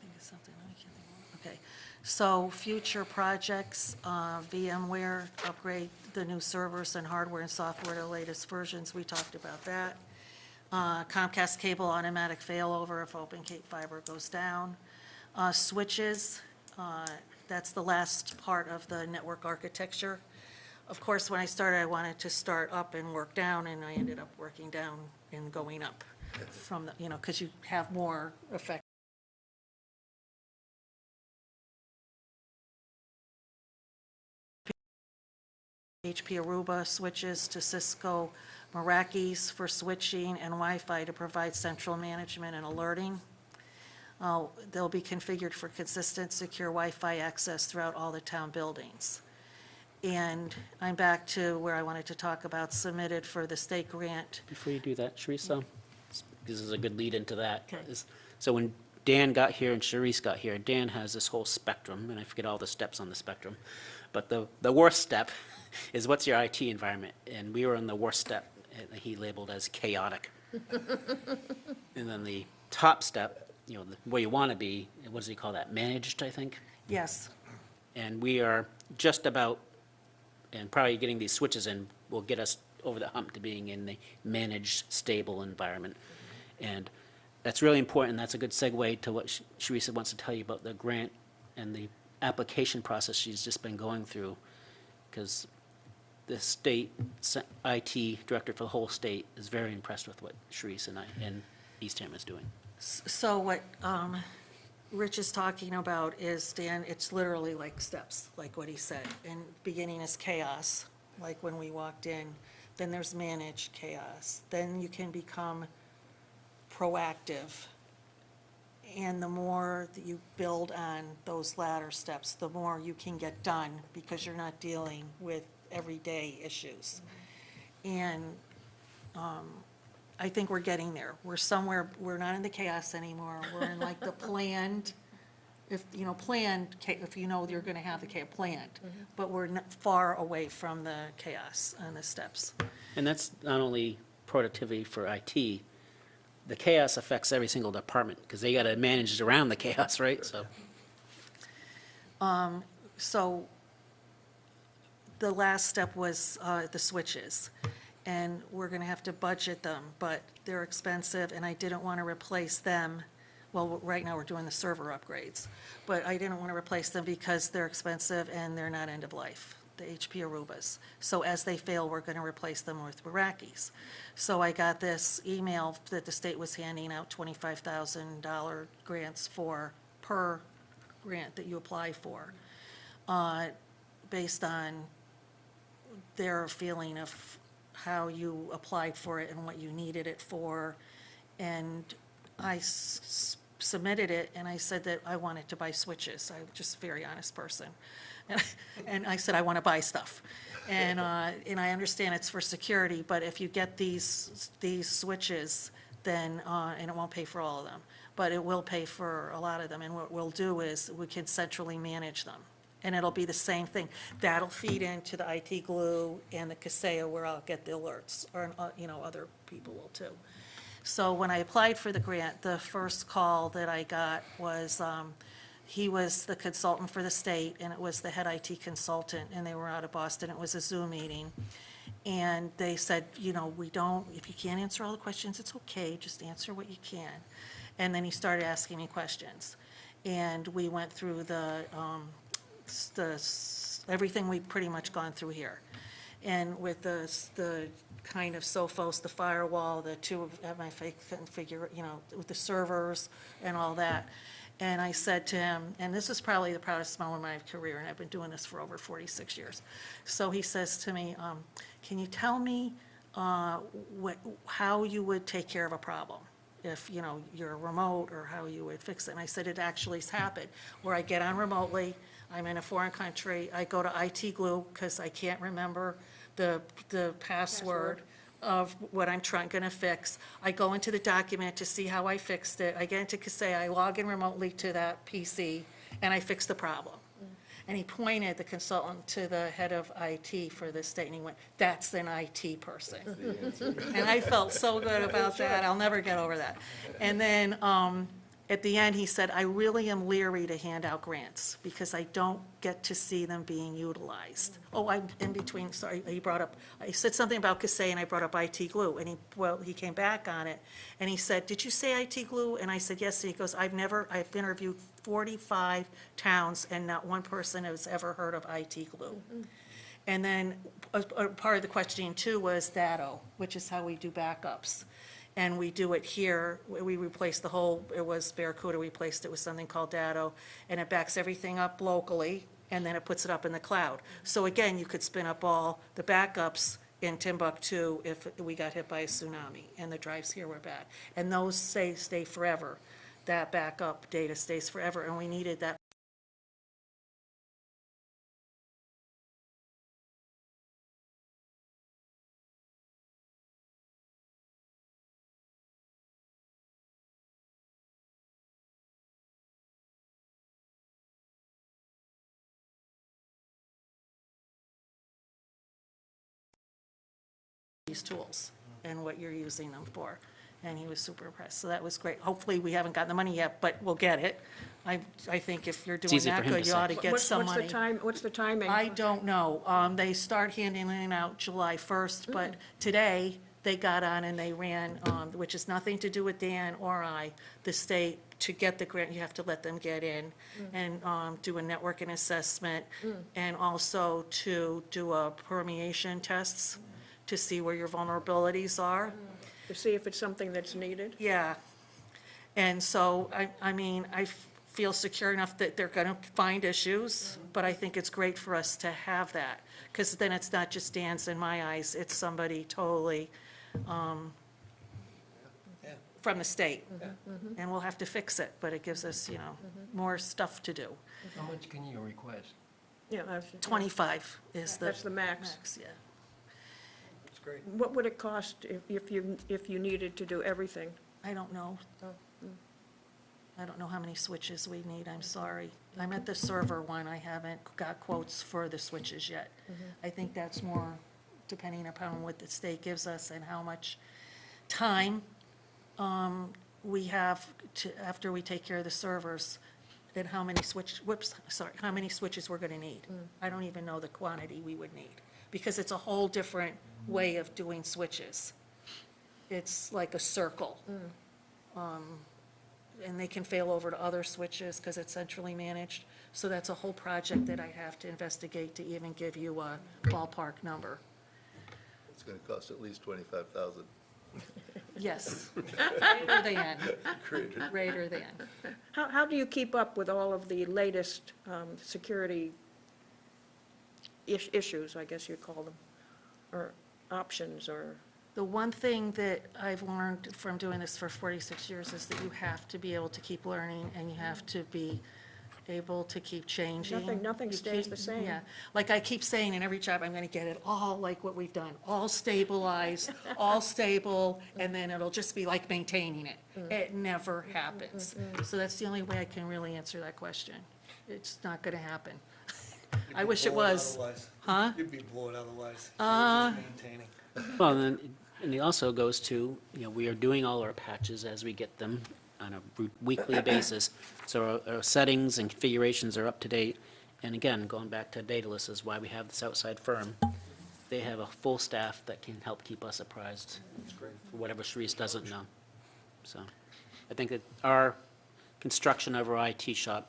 Think of something I can't think of. Okay, so future projects, VMware, upgrade the new servers and hardware and software to the latest versions. We talked about that. Comcast cable automatic failover if Open Cape fiber goes down. Switches, that's the last part of the network architecture. Of course, when I started, I wanted to start up and work down, and I ended up working down and going up from the, because you have more effect. HP Aruba switches to Cisco Meraki's for switching and Wi-Fi to provide central management and alerting. They'll be configured for consistent, secure Wi-Fi access throughout all the town buildings. And I'm back to where I wanted to talk about submitted for the state grant. Before you do that, Teresa, this is a good lead into that. Okay. So when Dan got here and Sharice got here, Dan has this whole spectrum, and I forget all the steps on the spectrum. But the worst step is what's your IT environment? And we were on the worst step. he labeled as chaotic. And then the top step, where you want to be, what does he call that, managed, I think? Yes. And we are just about, and probably getting these switches in will get us over the hump to being in the managed, stable environment. And that's really important. That's a good segue to what Sharisa wants to tell you about the grant and the application process she's just been going through, because the state IT director for the whole state is very impressed with what Sharisa and Eastham is doing. So what Rich is talking about is, Dan, it's literally like steps, like what he said. And beginning is chaos, like when we walked in. Then there's managed chaos. Then you can become proactive. And the more that you build on those latter steps, the more you can get done because you're not dealing with everyday issues. And I think we're getting there. We're somewhere, we're not in the chaos anymore. We're in like the planned, if you know you're going to have the planned. But we're not far away from the chaos on the steps. And that's not only productivity for IT, the chaos affects every single department, because they got to manage around the chaos, right? So the last step was the switches. And we're going to have to budget them, but they're expensive, and I didn't want to replace them. Well, right now, we're doing the server upgrades, but I didn't want to replace them because they're expensive and they're not end of life, the HP Arubas. So as they fail, we're going to replace them with Meraki's. So I got this email that the state was handing out $25,000 grants per grant that you apply for, based on their feeling of how you applied for it and what you needed it for. And I submitted it, and I said that I wanted to buy switches. I'm just a very honest person. And I said, I want to buy stuff. And I understand it's for security, but if you get these switches, then, and it won't pay for all of them, but it will pay for a lot of them. And what we'll do is we can centrally manage them. And it'll be the same thing. That'll feed into the IT glue and the Kaseya where I'll get the alerts, or, other people will too. So when I applied for the grant, the first call that I got was, he was the consultant for the state, and it was the head IT consultant, and they were out of Boston. It was a Zoom meeting. And they said, if you can't answer all the questions, it's okay, just answer what you can. And then he started asking me questions. And we went through everything we've pretty much gone through here. And with the kind of Sophos, the firewall, the two of MFA configure, with the servers and all that. And I said to him, and this is probably the proudest moment of my career, and I've been doing this for over 46 years. So he says to me, can you tell me how you would take care of a problem if, you're remote, or how you would fix it? And I said, it actually has happened, where I get on remotely, I'm in a foreign country, I go to IT Glue because I can't remember the password of what I'm going to fix. I go into the document to see how I fixed it. I get into Kaseya, I log in remotely to that PC, and I fix the problem. And he pointed, the consultant, to the head of IT for the state, and he went, that's an IT person. And I felt so good about that. I'll never get over that. And then at the end, he said, I really am leery to hand out grants because I don't get to see them being utilized. Oh, I'm in between, sorry, I said something about Kaseya, and I brought up IT Glue, and he came back on it, and he said, did you say IT Glue? And I said, yes, and he goes, I've interviewed 45 towns, and not one person has ever heard of IT Glue. And then part of the questioning too was Datto, which is how we do backups. And we do it here, we replaced it was Barracuda, we replaced it with something called Datto, and it backs everything up locally, and then it puts it up in the cloud. So again, you could spin up all the backups in Timbuktu if we got hit by a tsunami, and the drives here were bad. And those stay forever. That backup data stays forever, and we needed that. These tools. and what you're using them for. And he was super impressed, so that was great. Hopefully, we haven't gotten the money yet, but we'll get it. I think if you're doing easy for that him to good, you say. ought to get some money. What's the timing? I don't know. They start handing it out July 1st, but today, they got on and they ran, which is nothing to do with Dan or I, the state, to get the grant, you have to let them get in and do a networking assessment, and also to do a permeation tests to see where your vulnerabilities are. To see if it's something that's needed? Yeah. And so, I mean, I feel secure enough that they're going to find issues, but I think it's great for us to have that, because then it's not just Dan's in my eyes, it's somebody totally Yeah. from the state. And we'll have to fix it, but it gives us, more stuff to do. How much can you request? Yeah, 25 is the. That's the max. Yeah. That's great. What would it cost if you needed to do everything? I don't know. I don't know how many switches we need, I'm sorry. I'm at the server one, I haven't got quotes for the switches yet. I think that's more depending upon what the state gives us and how much time we have to, after we take care of the servers, and how many how many switches we're gonna need. I don't even know the quantity we would need, because it's a whole different way of doing switches. It's like a circle. And they can fail over to other switches because it's centrally managed. So that's a whole project that I have to investigate to even give you a ballpark number. It's gonna cost at least 25,000. Yes. Greater than, Greater. greater than. How do you keep up with all of the latest security issues, I guess you'd call them, or options, or? The one thing that I've learned from doing this for 46 years is that you have to be able to keep learning, and you have to be able to keep changing. Nothing You stays keep- the same. Yeah, like I keep saying in every job, I'm gonna get it all like what we've done, all stabilized, all stable, and then it'll just be like maintaining it. It never happens. So that's the only way I can really answer that question. It's not gonna happen. You'd I be wish it bored was. otherwise. Huh? You'd be bored otherwise. You're just maintaining. Well, and it also goes to, we are doing all our patches as we get them on a weekly basis. So our settings and configurations are up to date. And again, going back to Daedalus is why we have this outside firm. They have a full staff that can help keep us apprised for whatever Sharice doesn't know. So I think that our construction of our IT shop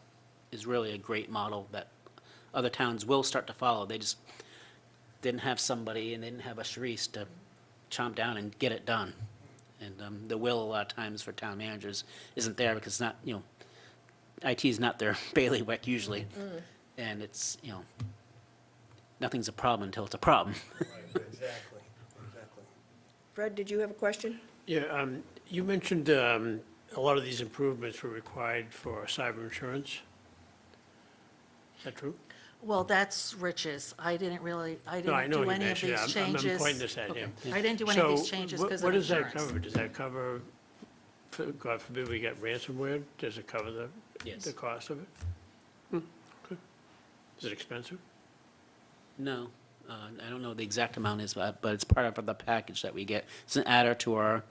is really a great model that other towns will start to follow. They just didn't have somebody and they didn't have a Sharice to chomp down and get it done. And the will, a lot of times, for town managers isn't there because it's not, IT is not their bailiwick usually. And it's, nothing's a problem until it's a problem. Right, exactly. Fred, did you have a question? Yeah, you mentioned a lot of these improvements were required for cyber insurance. Is that true? Well, that's Rich's. I didn't No, I do know he any of mentioned these it. changes. I'm pointing this at Okay. him. I didn't do any of these changes because of What does that insurance. cover? Does that cover, God forbid we get ransomware? Does it cover Yes. the cost of it? Okay. Is it expensive? No, I don't know what the exact amount is, but it's part of the package that we get. It's an adder to our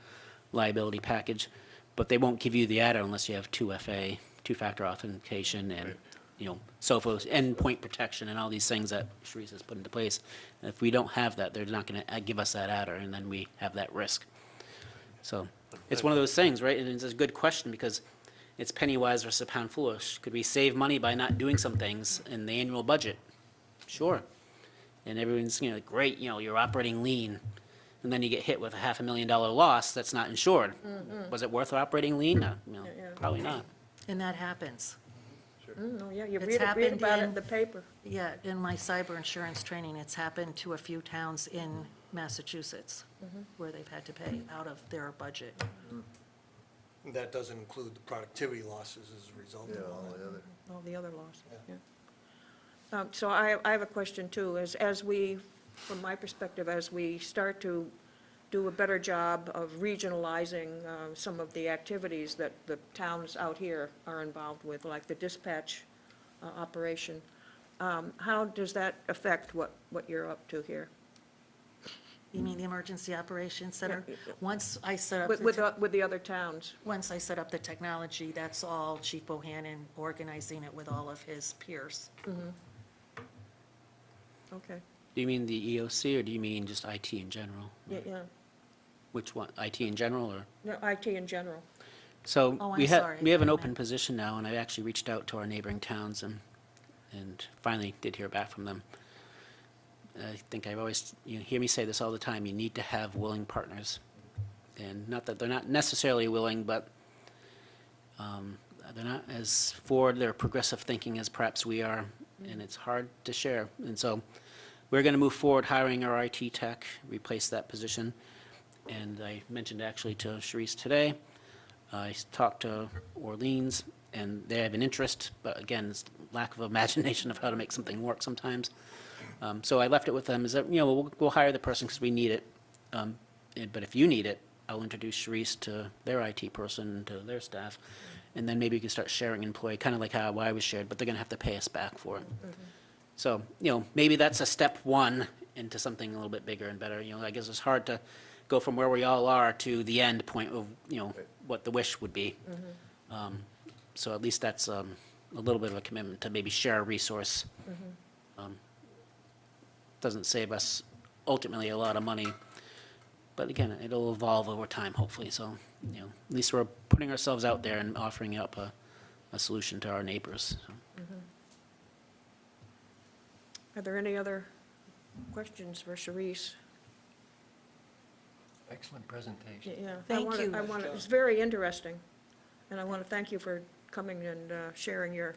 liability package, but they won't give you the adder unless you have 2FA, two-factor authentication, and, SOFO's endpoint protection and all these things that Sharice has put into place. And if we don't have that, they're not going to give us that adder, and then we have that risk. So it's one of those things, right? And it's a good question because it's penny wise versus pound foolish. Could we save money by not doing some things in the annual budget? Sure. And everyone's, great, you're operating lean. And then you get hit with a $500,000 loss that's not insured. Was it worth operating lean? No, probably not. And that happens. Oh, yeah, you It's read happened about it in- in the paper. Yeah, in my cyber insurance training, it's happened to a few towns in Massachusetts where they've had to pay out of their budget. And that doesn't include the productivity losses as a result Yeah, of all all that. the other. All the other laws, Yeah. yeah. So I have a question too, as we, from my perspective, as we start to do a better job of regionalizing some of the activities that the towns out here are involved with, like the dispatch operation, how does that affect what you're up to here? You mean the Emergency Operations Center? Yeah. Once I set up, With the other towns? once I set up the technology, that's all Chief Bohannon organizing it with all of his peers. Okay, Do you mean the EOC, or do you mean just IT in general? yeah, Which one, IT in general, or? no, IT in general. So Oh, we I'm have, sorry, we have an I open meant- position now, and I actually reached out to our neighboring towns and finally did hear back from them. I think I've always, you hear me say this all the time, you need to have willing partners. And not that they're not necessarily willing, but they're not as forward, they're progressive thinking as perhaps we are, and it's hard to share. And so we're going to move forward hiring our IT tech, replace that position. And I mentioned actually to Sharice today, I talked to Orleans, and they have an interest, but again, it's lack of imagination of how to make something work sometimes. So I left it with them, is that, we'll hire the person because we need it. But if you need it, I'll introduce Sharice to their IT person, to their staff, and then maybe we can start sharing employee, kind of like how I was shared, but they're going to have to pay us back for it. So, maybe that's a step one into something a little bit bigger and better. I guess it's hard to go from where we all are to the end point of, what the wish would be. So at least that's a little bit of a commitment to maybe share a resource. Doesn't save us ultimately a lot of money, but again, it'll evolve over time, hopefully. So, at least we're putting ourselves out there and offering up a solution to our neighbors. So. Are there any other questions for Sharice? Excellent presentation. Yeah. Thank you. It's very interesting, and I want to thank you for coming and sharing your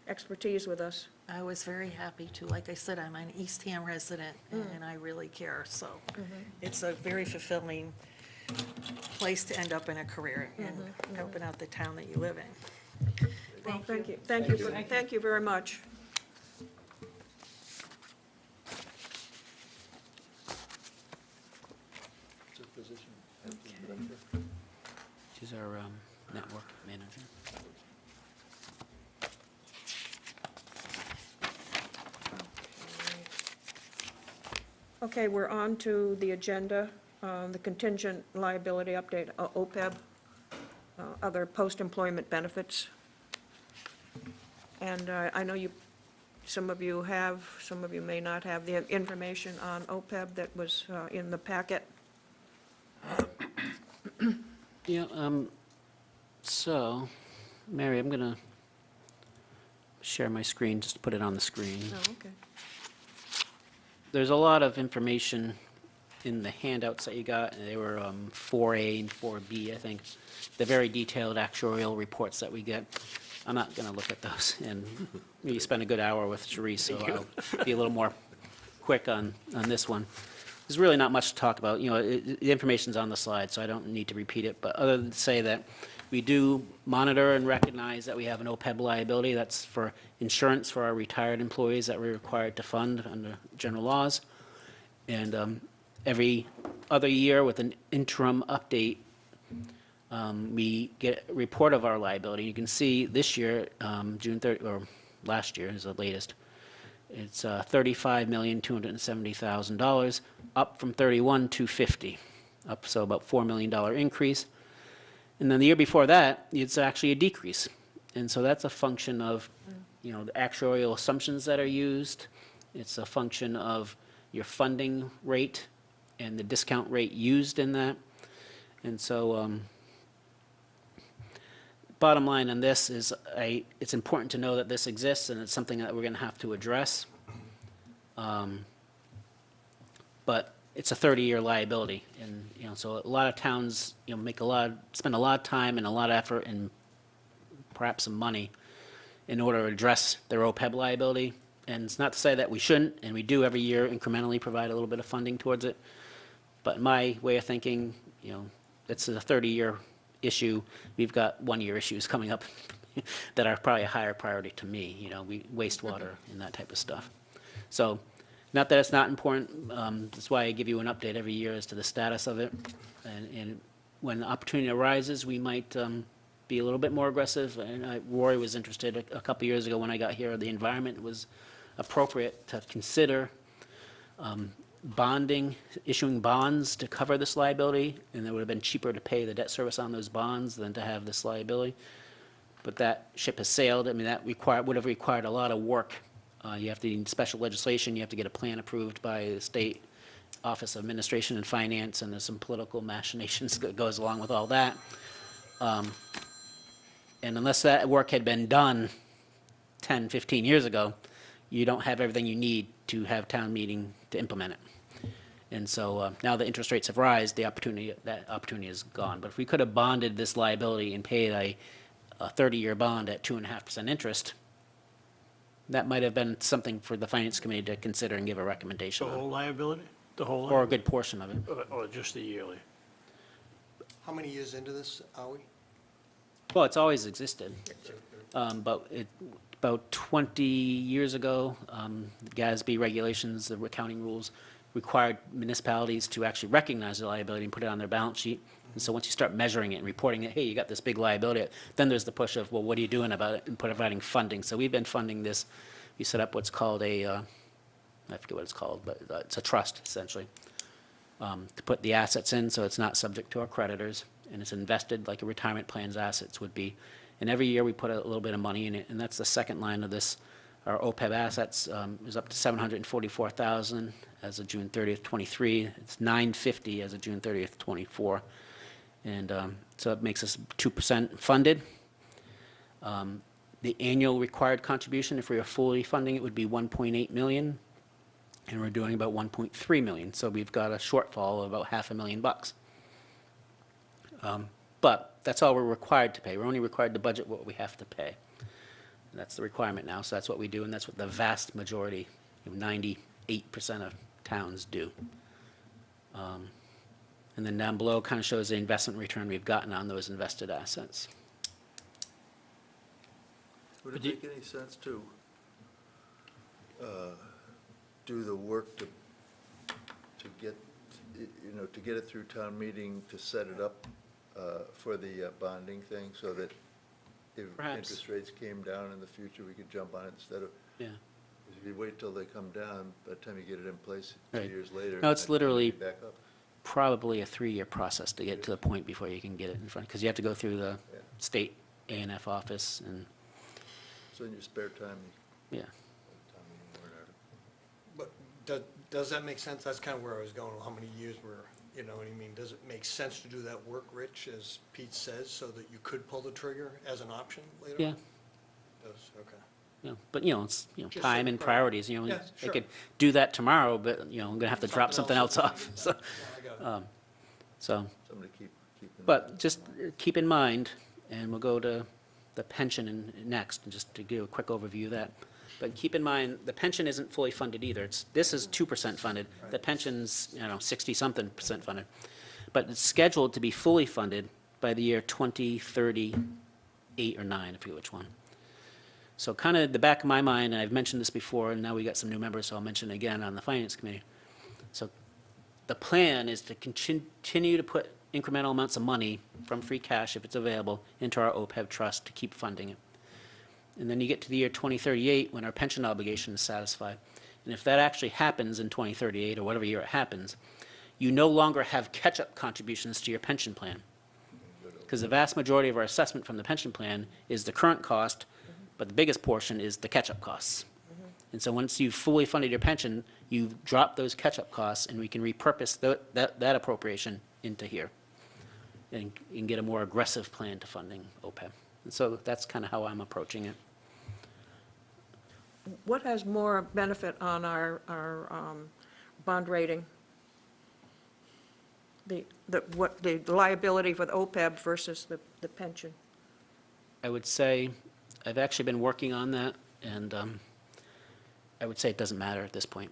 expertise with us. I was very happy to. Like I said, I'm an Eastham resident, and I really care, so it's a very fulfilling place to end up in a career and helping out the town that you live in. Well, thank you. Thank you very much. What's his position? Acting director? She's our network manager. Okay, we're on to the agenda, the contingent liability update, OPEB, other post-employment benefits. And I know some of you have, some of you may not have the information on OPEB that was in the packet. Yeah, so, Mary, I'm going to share my screen, just to put it on the screen. Oh, okay. There's a lot of information in the handouts that you got, and they were 4A and 4B, I think. The very detailed actuarial reports that we get. I'm not going to look at those, and maybe spend a good hour with Sharice, so I'll be a little more quick on this one. There's really not much to talk about. The information's on the slide, so I don't need to repeat it, but other than to say that we do monitor and recognize that we have an OPEB liability. That's for insurance for our retired employees that we're required to fund under general laws. And every other year with an interim update, we get a report of our liability. You can see this year, June 30, or last year is the latest. It's $35,270,000, up from $31,250, up so about $4 million increase. And then the year before that, it's actually a decrease. And so that's a function of, the actuarial assumptions that are used. It's a function of your funding rate and the discount rate used in that. And so bottom line on this is it's important to know that this exists, and it's something that we're going to have to address. But it's a 30-year liability, and so a lot of towns spend a lot of time and a lot of effort and perhaps some money in order to address their OPEB liability. And it's not to say that we shouldn't, and we do every year incrementally provide a little bit of funding towards it. But in my way of thinking, it's a 30-year issue. We've got one-year issues coming up that are probably a higher priority to me. Wastewater and that type of stuff. So. Not that it's not important, that's why I give you an update every year as to the status of it. And when the opportunity arises, we might be a little bit more aggressive. And Rory was interested a couple years ago when I got here, the environment was appropriate to consider bonding, issuing bonds to cover this liability, and it would have been cheaper to pay the debt service on those bonds than to have this liability. But that ship has sailed. I mean, that would have required a lot of work. You have to need special legislation, you have to get a plan approved by the State Office of Administration and Finance, and there's some political machinations that goes along with all that. And unless that work had been done 10, 15 years ago, you don't have everything you need to have town meeting to implement it. And so now the interest rates have risen, that opportunity is gone. But if we could have bonded this liability and paid a 30-year bond at 2.5% interest, that might have been something for the Finance Committee to consider and give a recommendation The on, whole liability? The whole or a liability? good portion of it. Or just the yearly? How many years into this are we? Well, it's always existed. But about 20 years ago, the GASB regulations, the accounting rules, required municipalities to actually recognize the liability and put it on their balance sheet. And so once you start measuring it and reporting it, hey, you got this big liability, then there's the push of, well, what are you doing about it, and providing funding. So we've been funding this. We set up what's called a, I forget what it's called, but it's a trust, essentially, to put the assets in so it's not subject to our creditors, and it's invested like a retirement plan's assets would be. And every year we put a little bit of money in it, and that's the second line of this. Our OPEB assets is up to $744,000 as of June 30th, 23. It's $950 as of June 30th, 24. And so it makes us 2% funded. The annual required contribution, if we are fully funding it, would be $1.8 million, and we're doing about $1.3 million. So we've got a shortfall of about $500,000. But that's all we're required to pay. We're only required to budget what we have to pay. And that's the requirement now, so that's what we do, and that's what the vast majority, 98% of towns do. And then down below kind of shows the investment return we've gotten on those invested assets. Would it make any sense to do the work to get, to get it through town meeting, to set it up for the bonding thing, so that if Perhaps. interest rates came down in the future, we could jump on it instead of, Yeah. if you wait till they come down, by the time you get it in place 2 Right. years later. No, it's then literally- Back up. Probably a 3-year process to get to the point before you can get it in front, because you have to go through the Yeah. state A&F office, and, So in your spare time, yeah. town meeting warrant article. But does that make sense? That's kind of where I was going, how many years were, you know what I mean? Does it make sense to do that work, Rich, as Pete says, so that you could pull the trigger as an option later? Yeah. on? Does, okay. Yeah, but, it's, Just time some and priorities. priorities, you know, Yeah, I sure. could do that tomorrow, but, I'm gonna have to drop something else off, so, Yeah, I got it. so, Somebody keep in but just keep in mind, and we'll go to the pension next, and just to give a quick overview of that. But keep in mind, the pension isn't fully funded either. This is 2% funded. The pension's, 60-something% funded. But it's scheduled to be fully funded by the year 2038 or 9, I forget which one. So kind of the back of my mind, and I've mentioned this before, and now we got some new members, so I'll mention it again on the Finance Committee. So the plan is to continue to put incremental amounts of money from free cash, if it's available, into our OPEB trust to keep funding it. And then you get to the year 2038, when our pension obligation is satisfied. And if that actually happens in 2038, or whatever year it happens, you no longer have catch-up contributions to your pension plan. Because the vast majority of our assessment from the pension plan is the current cost, but the biggest portion is the catch-up costs. And so once you've fully funded your pension, you drop those catch-up costs, and we can repurpose that appropriation into here and get a more aggressive plan to funding OPEB. And so that's kind of how I'm approaching it. What has more benefit on our bond rating? The liability for the OPEB versus the pension? I would say, I've actually been working on that, and I would say it doesn't matter at this point.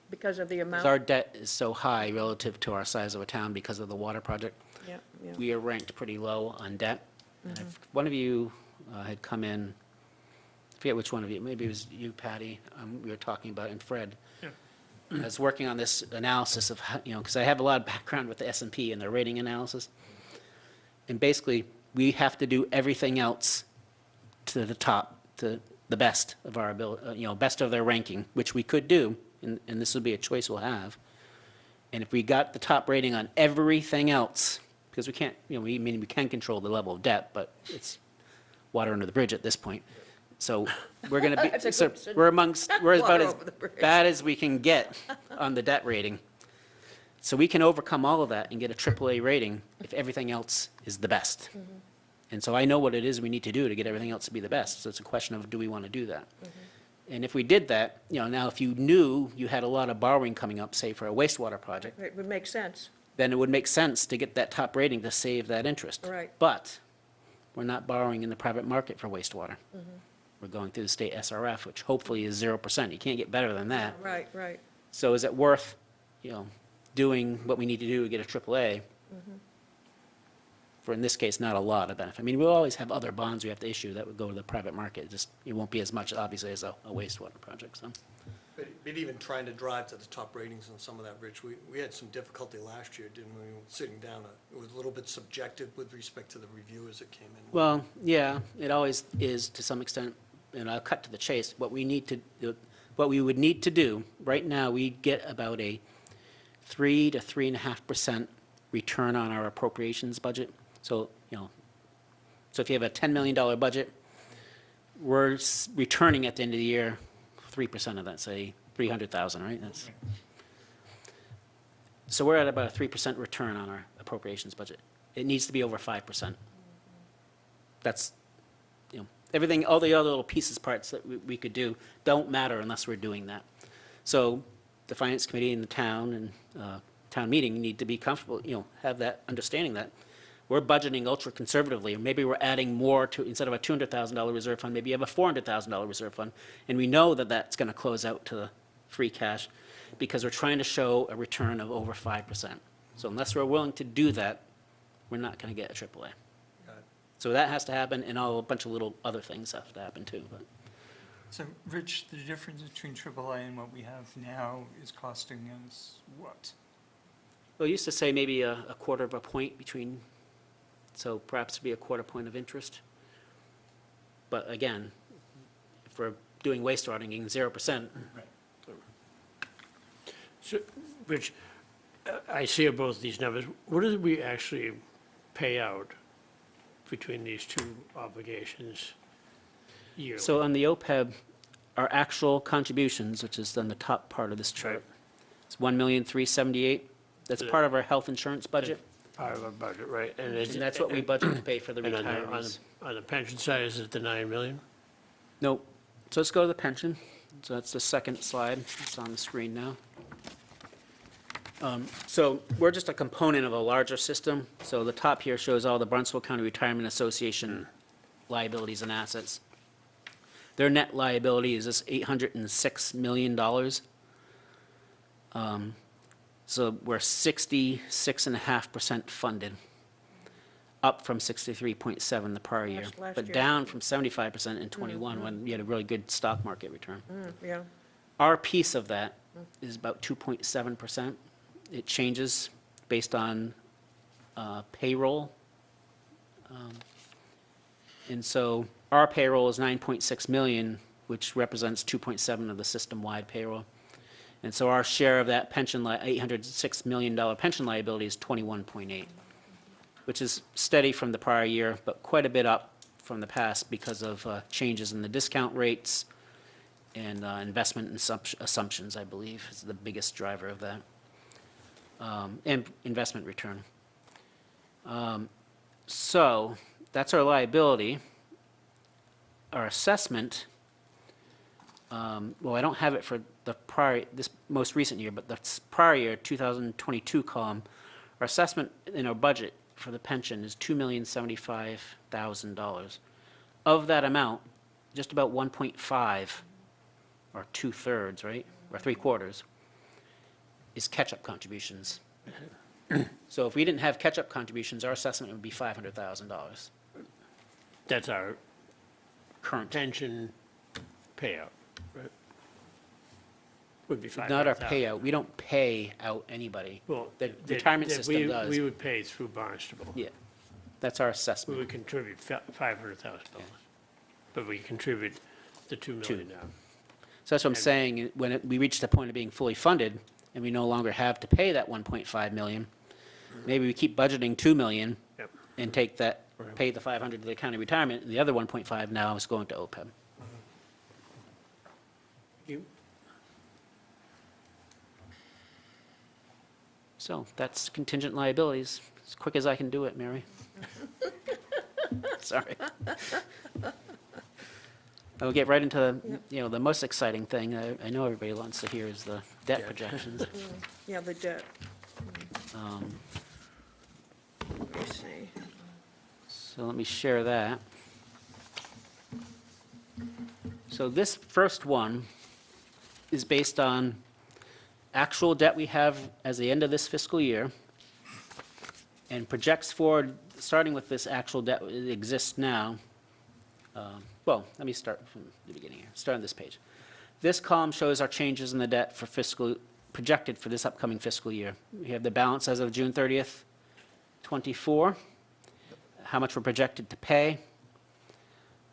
Because of the Because amount? our debt is so high relative to our size of a town because of the water project. Yeah, yeah. We are ranked pretty low on debt. And if one of you had come in, I forget which one of you, maybe it was you, Patty, we were talking about, and Fred. I was working on this analysis of, how, because I have a lot of background with the S&P and their rating analysis. And basically, we have to do everything else to the top, to the best of our ability, best of their ranking, which we could do and this would be a choice we'll have. And if we got the top rating on everything else, because we can't, we can control the level of debt, but it's water under the bridge at this point. So we're going to That's a be, so good we're about Water as over the bridge. bad as we can get on the debt rating. So we can overcome all of that and get a AAA rating if everything else is the best. And so I know what it is we need to do to get everything else to be the best. So it's a question of, do we want to do that? And if we did that, now if you knew you had a lot of borrowing coming up, say for a wastewater project, It would make sense. then it would make sense to get that top rating to save that interest. Right. But we're not borrowing in the private market for wastewater. We're going through the state SRF, which hopefully is 0%. You can't get better than that. Right, right. So is it worth, doing what we need to do to get a AAA? For, in this case, not a lot of benefit. I mean, we'll always have other bonds we have to issue that would go to the private market. Just, it won't be as much, obviously, as a wastewater project, so. But even trying to drive to the top ratings on some of that, Rich, we had some difficulty last year, didn't we? Sitting down, it was a little bit subjective with respect to the reviewers that came in. Well, yeah, it always is to some extent, and I'll cut to the chase. What we would need to do, right now, we get about a 3 to 3.5% return on our appropriations budget. So, so if you have a $10 million budget, we're returning at the end of the year 3% of that, say 300,000, right? So we're at about a 3% return on our appropriations budget. It needs to be over 5%. That's, everything, all the other little pieces, parts that we could do don't matter unless we're doing that. So the finance committee and the town and town meeting need to be comfortable, have that understanding that we're budgeting ultra conservatively, or maybe we're adding more to, instead of a $200,000 reserve fund, maybe you have a $400,000 reserve fund, and we know that that's going to close out to the free cash because we're trying to show a return of over 5%. So unless we're willing to do that, we're not going to get a AAA. Got it. So that has to happen, and a bunch of little other things have to happen too. But So, Rich, the difference between AAA and what we have now is costing us what? well, we used to say maybe a quarter of a point between, so perhaps it'd be a quarter point of interest. But again, if we're doing wastewater and getting 0%, So, Rich, I see both these numbers. What did we actually pay out between these two obligations yearly? so on the OPEB, our actual contributions, which is on the top part of this chart, it's 1,378,000. That's part of our health insurance budget, Part of our budget, right? and that's what we budget to pay for the And retirees. on the pension side, is it the 9 million? Nope. So let's go to the pension. So that's the second slide. It's on the screen now. So we're just a component of a larger system. So the top here shows all the Barnstable County Retirement Association liabilities and assets. Their net liability is this $806 million. So we're 66.5% funded, up from 63.7 the prior year, Last but year. down from 75% in '21 when we had a really good stock market return. Yeah, Our piece of that is about 2.7%. It changes based on payroll. And so our payroll is 9.6 million, which represents 2.7 of the system-wide payroll. And so our share of that pension, $806 million pension liability is 21.8, which is steady from the prior year, but quite a bit up from the past because of changes in the discount rates and investment assumptions, I believe, is the biggest driver of that, and investment return. So that's our liability. Our assessment, well, I don't have it for the this most recent year, but the prior year, 2022 column, our assessment in our budget for the pension is $2,075,000. Of that amount, just about 1.5, or 2/3, right, or 3/4, is catch-up contributions. So if we didn't have catch-up contributions, our assessment would be $500,000 That's our current. pension payout, right? Would be 500,000. Not our payout. We don't pay out anybody. Well, The retirement system does. We would pay through Barnstable. Yeah, that's our We assessment. would contribute $500,000. But we contribute the 2 million now. So that's what I'm saying, when we reach the point of being fully funded, and we no longer have to pay that 1.5 million, maybe we keep budgeting 2 million Yep. and take that, pay the 500 to the county retirement, and the other 1.5 now is going to OPEB. You- So that's contingent liabilities, as quick as I can do it, Mary. Sorry. I'll get right into, the most exciting thing I know everybody wants to hear is the debt projections. Yeah, the debt, Um, let me see. So let me share that. So this first one is based on actual debt we have as the end of this fiscal year and projects forward, starting with this actual debt that exists now. Well, let me start from the beginning here, start on this page. This column shows our changes in the debt for projected for this upcoming fiscal year. We have the balance as of June 30th, 24, how much we're projected to pay,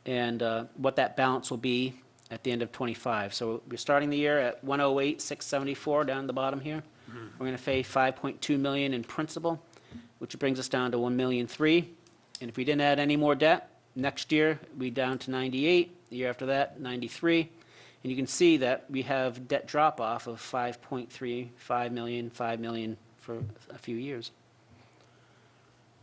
and what that balance will be at the end of 25. So we're starting the year at 108,674 down the bottom here. We're going to pay 5.2 million in principal, which brings us down to 1,000,003. And if we didn't add any more debt, next year we down to 98. The year after that, 93. And you can see that we have debt drop off of 5.3, 5 million, 5 million for a few years.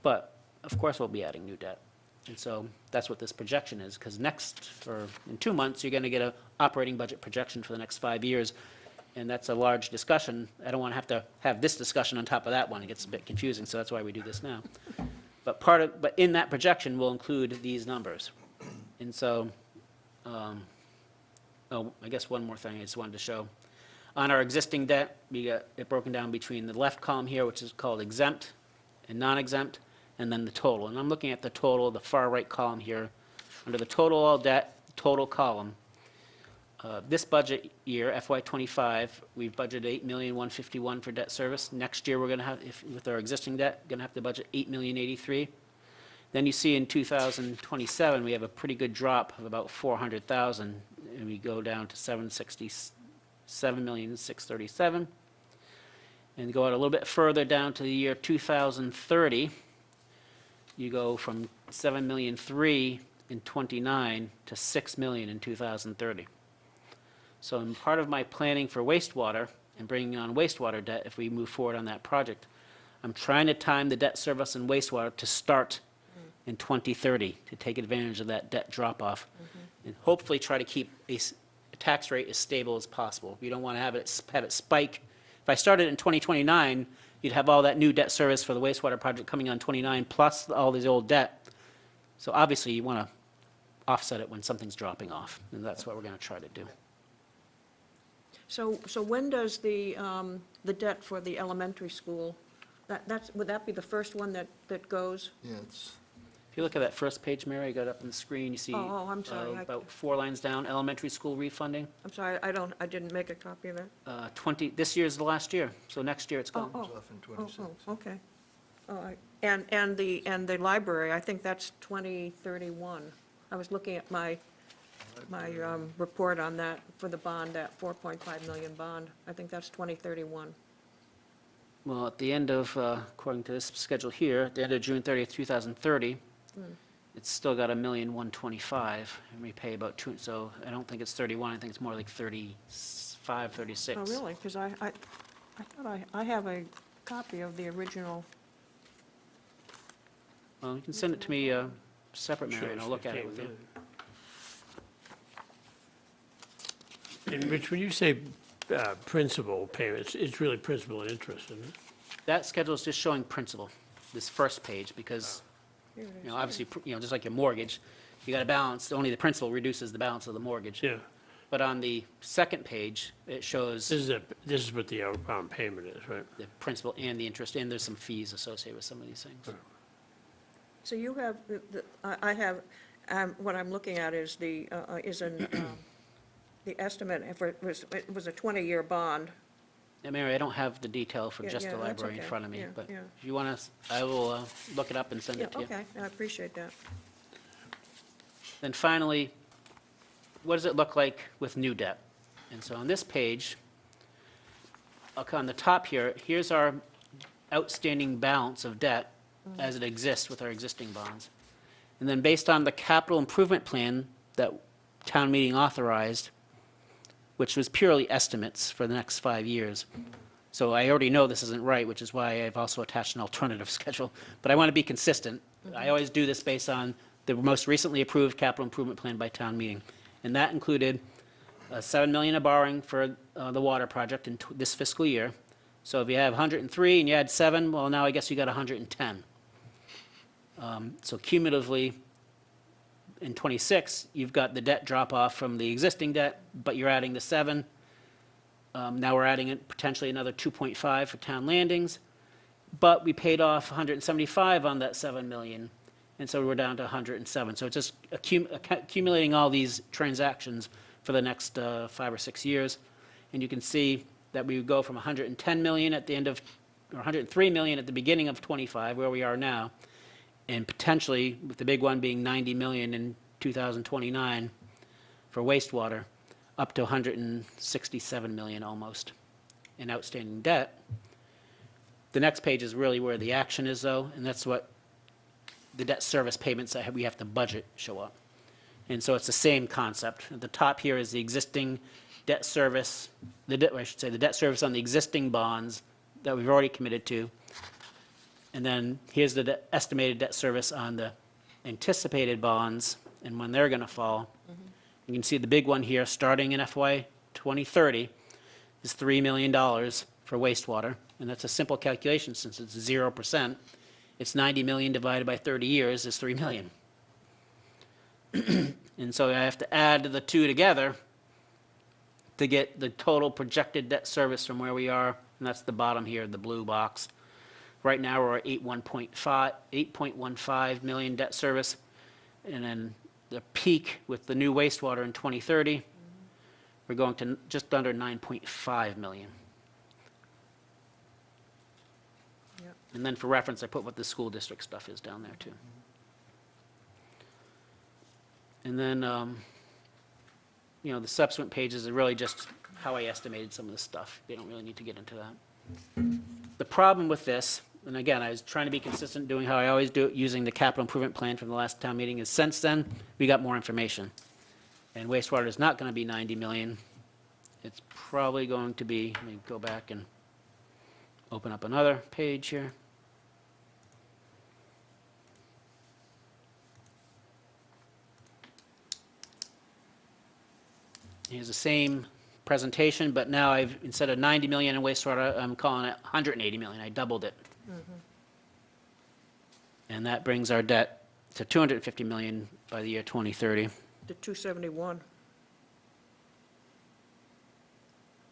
But of course, we'll be adding new debt. And so that's what this projection is, because next, or in 2 months, you're going to get an operating budget projection for the next 5 years. And that's a large discussion. I don't want to have this discussion on top of that one. It gets a bit confusing, so that's why we do this now. But in that projection, we'll include these numbers. And so, I guess one more thing I just wanted to show. On our existing debt, we got it broken down between the left column here, which is called exempt and non-exempt, and then the total. And I'm looking at the total, the far right column here. Under the total all debt, total column, this budget year, FY '25, we've budgeted 8,151,000 for debt service. Next year, we're going to have, with our existing debt, going to have to budget 8,083,000. Then you see in 2027, we have a pretty good drop of about 400,000, and we go down to 7,637,000. And go out a little bit further down to the year 2030, you go from 7,000,003 in '29 to 6 million in 2030. So in part of my planning for wastewater and bringing on wastewater debt, if we move forward on that project, I'm trying to time the debt service and wastewater to start in 2030 to take advantage of that debt drop-off and hopefully try to keep a tax rate as stable as possible. We don't want to have it spike. If I started in 2029, you'd have all that new debt service for the wastewater project coming on 29 plus all this old debt. So obviously you want to offset it when something's dropping off, and that's what we're going to try to do. So when does the debt for the elementary school, would that be the first one that goes? Yeah, it's, If you look at that first page, Mary, I got up on the screen, you see Oh, I'm sorry. about 4 lines down, elementary school refunding. I'm sorry, I didn't make a copy of that. This year's the last year, so next year it's Oh, gone. oh, off in oh, 26. oh, okay. All right. And the library, I think that's 2031. I was looking at my report on that for the bond, that 4.5 million bond. I think that's 2031. Well, at the end of, according to this schedule here, at the end of June 30th, 2030, it's still got 1,125,000, and we pay about 2, so I don't think it's 31, I think it's more like 35, 36. Oh, really? Because I thought I have a copy of the original. Well, you can send it to me separate, Mary, and I'll look at it with you. And Rich, when you say principal payments, it's really principal and interest, isn't it? That schedule is just showing principal, this first page, because, Here it is. obviously, just like your mortgage, you got a balance, only the principal reduces the balance of the mortgage. Yeah. But on the second page, it shows This is what the outbound payment is, right? the principal and the interest, and there's some fees associated with some of these things. So you have, I have, what I'm looking at is the estimate, if it was a 20-year bond. Yeah, Mary, I don't have the detail for Yeah, just the yeah, that's library in okay. front of me, Yeah, but yeah. if you want to, I will look it up and send Yeah, it to you. okay, I appreciate that. Then finally, what does it look like with new debt? And so on this page, on the top here, here's our outstanding balance of debt as it exists with our existing bonds. And then based on the capital improvement plan that town meeting authorized, which was purely estimates for the next 5 years. So I already know this isn't right, which is why I've also attached an alternative schedule. But I want to be consistent. I always do this based on the most recently approved capital improvement plan by town meeting. And that included $7 million of borrowing for the water project in this fiscal year. So if you have 103 and you add 7, well, now I guess you got 110. So cumulatively, in '26, you've got the debt drop off from the existing debt, but you're adding the 7. Now we're adding potentially another 2.5 for town landings, but we paid off 175 on that 7 million, and so we're down to 107. So it's just accumulating all these transactions for the next 5 or 6 years, and you can see that we would go from 110 million at the end of, or 103 million at the beginning of '25, where we are now, and potentially, with the big one being 90 million in 2029 for wastewater, up to 167 million almost in outstanding debt. The next page is really where the action is, though, and that's what the debt service payments that we have to budget show up. And so it's the same concept. At the top here is the existing debt service, the debt service on the existing bonds that we've already committed to. And then here's the estimated debt service on the anticipated bonds and when they're going to fall. You can see the big one here, starting in FY 2030, is $3 million for wastewater. And that's a simple calculation since it's 0%. It's 90 million divided by 30 years is 3 million. And so I have to add the two together to get the total projected debt service from where we are. And that's the bottom here, the blue box. Right now, we're at 8.15 million debt service. And then the peak with the new wastewater in 2030, we're going to just under 9.5 million. Yep. And then for reference, I put what the school district stuff is down there too. And then, the subsequent pages are really just how I estimated some of the stuff. They don't really need to get into that. The problem with this, and again, I was trying to be consistent doing how I always do it, using the capital improvement plan from the last town meeting, is since then, we got more information. And wastewater is not going to be 90 million. It's probably going to be, let me go back and open up another page here. Here's the same presentation, but now I've, instead of 90 million in wastewater, I'm calling it 180 million. I doubled it. And that brings our debt to 250 million by the year 2030. The 271.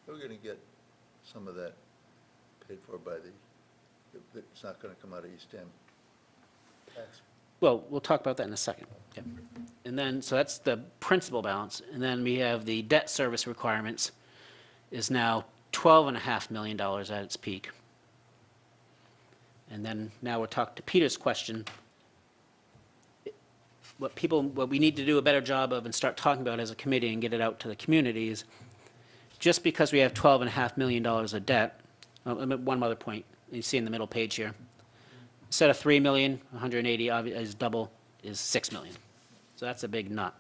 We're going to get some of that paid for by it's not going to come out of East End tax. Well, we'll talk about that in a second. Yep. And then, so that's the principal balance. And then we have the debt service requirements is now $12.5 million at its peak. And then now we'll talk to Peter's question. What we need to do a better job of and start talking about as a committee and get it out to the community is just because we have $12.5 million of debt, one other point, you see in the middle page here. Instead of 3 million, 180 is double, is 6 million. So that's a big nut.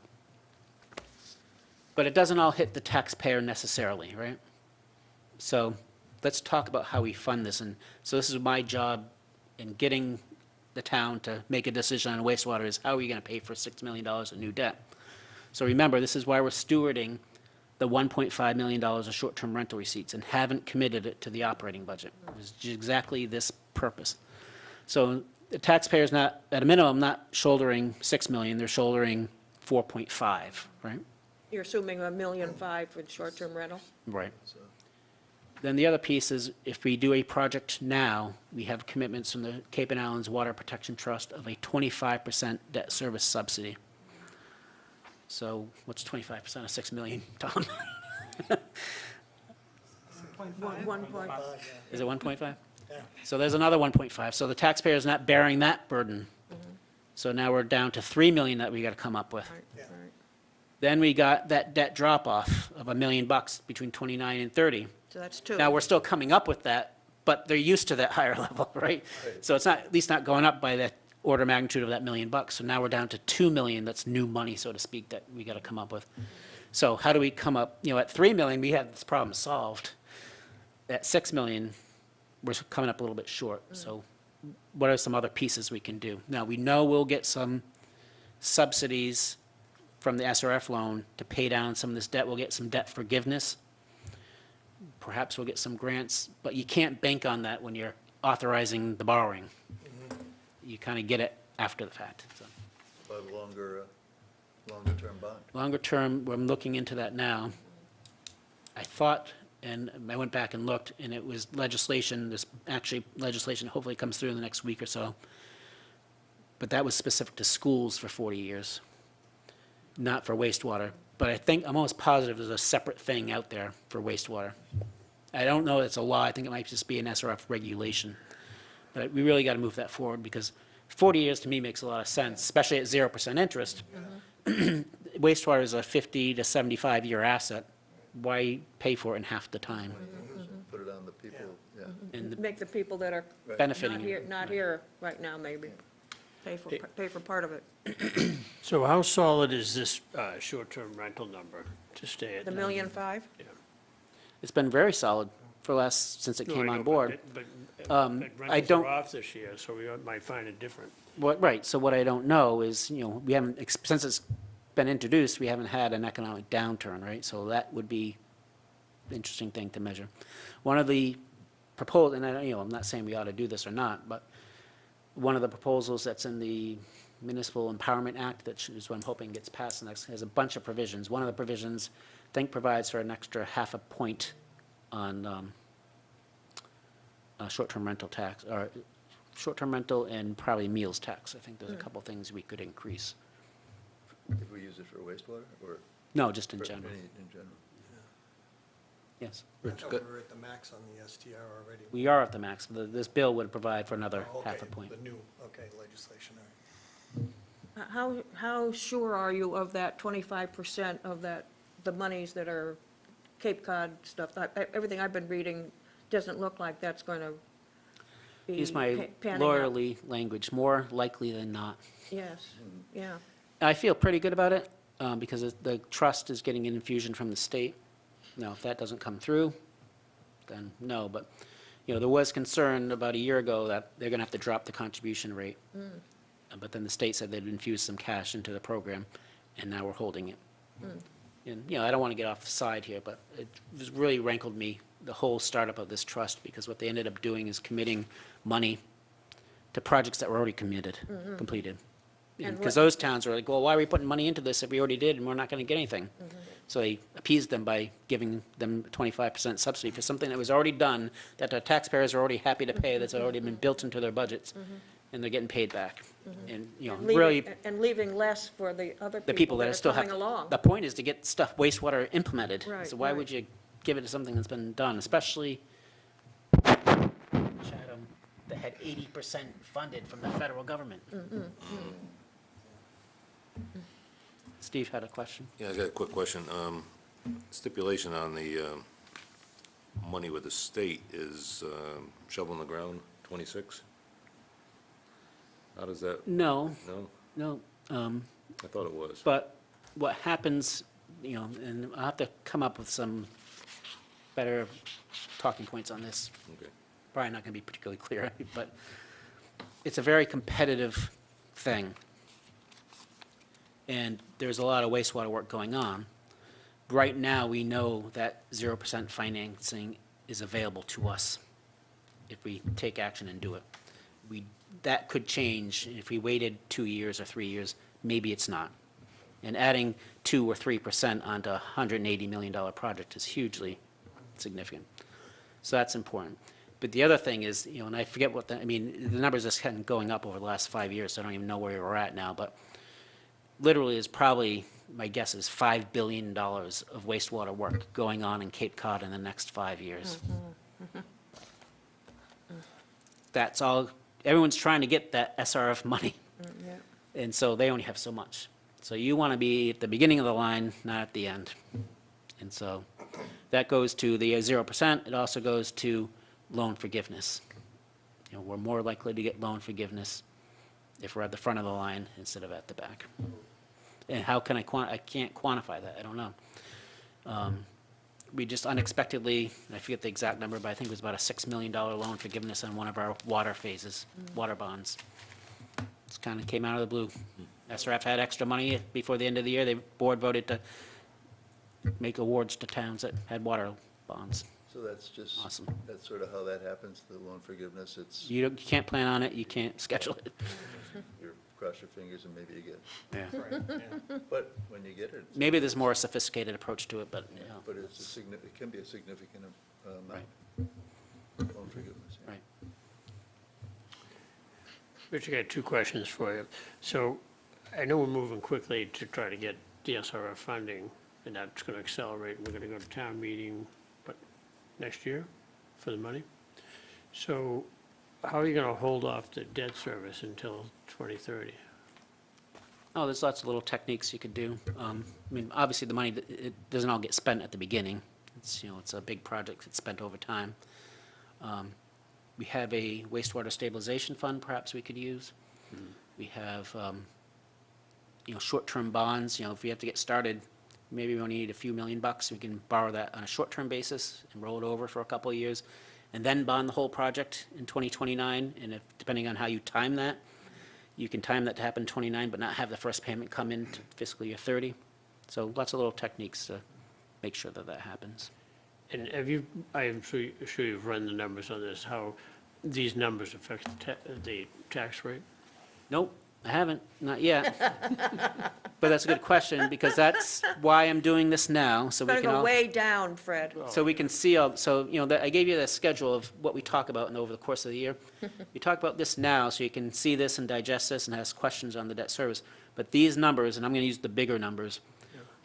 But it doesn't all hit the taxpayer necessarily, right? So let's talk about how we fund this. And so this is my job in getting the town to make a decision on wastewater is how are we going to pay for $6 million of new debt? So remember, this is why we're stewarding the $1.5 million of short-term rental receipts and haven't committed it to the operating budget. It's exactly this purpose. So the taxpayer's not, at a minimum, not shouldering 6 million, they're shouldering 4.5, right? You're assuming $1.5 million for the short-term rental? Right. Then the other piece is if we do a project now, we have commitments from the Cape and Islands Water Protection Trust of a 25% debt service subsidy. So what's 25% of 6 million, Tom? 1.5. Is it 1.5? So there's another 1.5. So the taxpayer's not bearing that burden. So now we're down to 3 million that we got to come up with. Right, right. Then we got that debt drop-off of $1 million between 29 and 30. So that's two. Now, we're still coming up with that, but they're used to that higher level, right? So it's not, at least not going up by that order of magnitude of that $1 million. So now we're down to 2 million, that's new money, so to speak, that we got to come up with. So how do we come up, at 3 million, we have this problem solved. At 6 million, we're coming up a little bit short. So what are some other pieces we can do? Now, we know we'll get some subsidies from the SRF loan to pay down some of this debt. We'll get some debt forgiveness. Perhaps we'll get some grants, but you can't bank on that when you're authorizing the borrowing. You kind of get it after the fact, so. By longer-term bond. Longer term, I'm looking into that now. I thought, and I went back and looked, and it was legislation, this actually legislation hopefully comes through in the next week or so. But that was specific to schools for 40 years, not for wastewater. But I think, I'm almost positive there's a separate thing out there for wastewater. I don't know it's a law, I think it might just be an SRF regulation. But we really got to move that forward, because 40 years to me makes a lot of sense, especially at 0% interest. Wastewater is a 50 to 75-year asset. Why pay for it in half the time? Put it on the people, yeah. And Make the people that are benefiting. not here right now, maybe, pay for part of it. So how solid is this short-term rental number to stay at? The $1.5 million? It's been very solid since it No, I came know, on board. But I rentals don't- are off this year, so we might find it different. Right, so what I don't know is, we haven't, since it's been introduced, we haven't had an economic downturn, right? So that would be the interesting thing to measure. One of the proposed, and I'm not saying we ought to do this or not, but one of the proposals that's in the Municipal Empowerment Act, that is what I'm hoping gets passed next, has a bunch of provisions. One of the provisions, I think, provides for an extra 0.5 point on short-term rental tax, or short-term rental and probably meals tax. I think there's a couple things we could increase. If we use it for wastewater, or? No, just in for general, in general? yes. I thought we were at the max on the STR already. We are at the max. This bill would provide for another Oh, okay, 0.5 point. The new, legislation, all right. How sure are you of that 25% of the monies that are Cape Cod stuff? Everything I've been reading doesn't look like that's going to be Use my panning out. lawyerly language, more likely than not. Yes, yeah. I feel pretty good about it, because the trust is getting an infusion from the state. Now, if that doesn't come through, then no, but, there was concern about a year ago that they're gonna have to drop the contribution rate. But then the state said they'd infuse some cash into the program, and now we're holding it. And, I don't wanna get off the side here, but it just really rankled me, the whole startup of this trust, because what they ended up doing is committing money to projects that were already completed. And Because what- those towns are like, well, why are we putting money into this if we already did and we're not gonna get anything? So they appeased them by giving them 25% subsidy for something that was already done, that the taxpayers are already happy to pay, that's already been built into their budgets, and they're getting paid back. And, really, And leaving less for the other the people that that are still coming have, along. the point is to get stuff, wastewater implemented. Right, So why right. would you give it to something that's been done, especially Chatham, that had 80% funded from the federal government? Steve had a question. Yeah, I got a quick question. Stipulation on the money with the state is shovel in the ground, 26? How does that, No, no? no, I thought it was. but what happens, and I'll have to come up with some better talking points on this. Okay. Probably not going to be particularly clear, but it's a very competitive thing. And there's a lot of wastewater work going on. Right now, we know that 0% financing is available to us if we take action and do it. That could change if we waited 2 years or 3 years, maybe it's not. And adding 2 or 3% onto a $180 million project is hugely significant. So that's important. But the other thing is, and I forget the numbers just kind of going up over the last 5 years, so I don't even know where we're at now, but literally is probably, my guess is $5 billion of wastewater work going on in Cape Cod in the next 5 years. That's all, everyone's trying to get that SRF money, Yeah. and so they only have so much. So you want to be at the beginning of the line, not at the end. And so that goes to the 0%. It also goes to loan forgiveness. You know, we're more likely to get loan forgiveness if we're at the front of the line instead of at the back. And how can I can't quantify that, I don't know. We just unexpectedly, I forget the exact number, but I think it was about a $6 million loan forgiveness on one of our water phases, water bonds. It's kind of came out of the blue. SRF had extra money before the end of the year. The board voted to make awards to towns that had water bonds. So that's just, Awesome. that's sort of how that happens, the loan forgiveness, it's, You can't plan on it, you can't schedule it. you cross your fingers and maybe you get, Yeah. Right, yeah. but when you get it. Maybe there's more sophisticated approach to it, but, you know. But it's it can be a significant amount. Right. Loan forgiveness, yeah. Right. Rich, I got two questions for you. So I know we're moving quickly to try to get the SRF funding, and that's going to accelerate. We're going to go to town meeting, what, next year for the money? So how are you going to hold off the debt service until 2030? Oh, there's lots of little techniques you could do. I mean, obviously, the money, it doesn't all get spent at the beginning. It's, you know, it's a big project, it's spent over time. We have a wastewater stabilization fund perhaps we could use. We have, you know, short-term bonds, you know, if we have to get started, maybe we only need a few $1,000,000, we can borrow that on a short-term basis and roll it over for a couple of years, and then bond the whole project in 2029, and if, depending on how you time that, you can time that to happen in 29, but not have the first payment come in to fiscal year 30. So lots of little techniques to make sure that that happens. And have you, I'm sure you've run the numbers on this, how these numbers affect the tax rate? Nope, I haven't, not yet. But that's a good question, because that's why I'm doing this now, so we Gotta can go all, way down, Fred. so we can see, so, you know, I gave you the schedule of what we talk about over the course of the year. We talk about this now, so you can see this and digest this and ask questions on the debt service. But these numbers, and I'm gonna use the bigger numbers,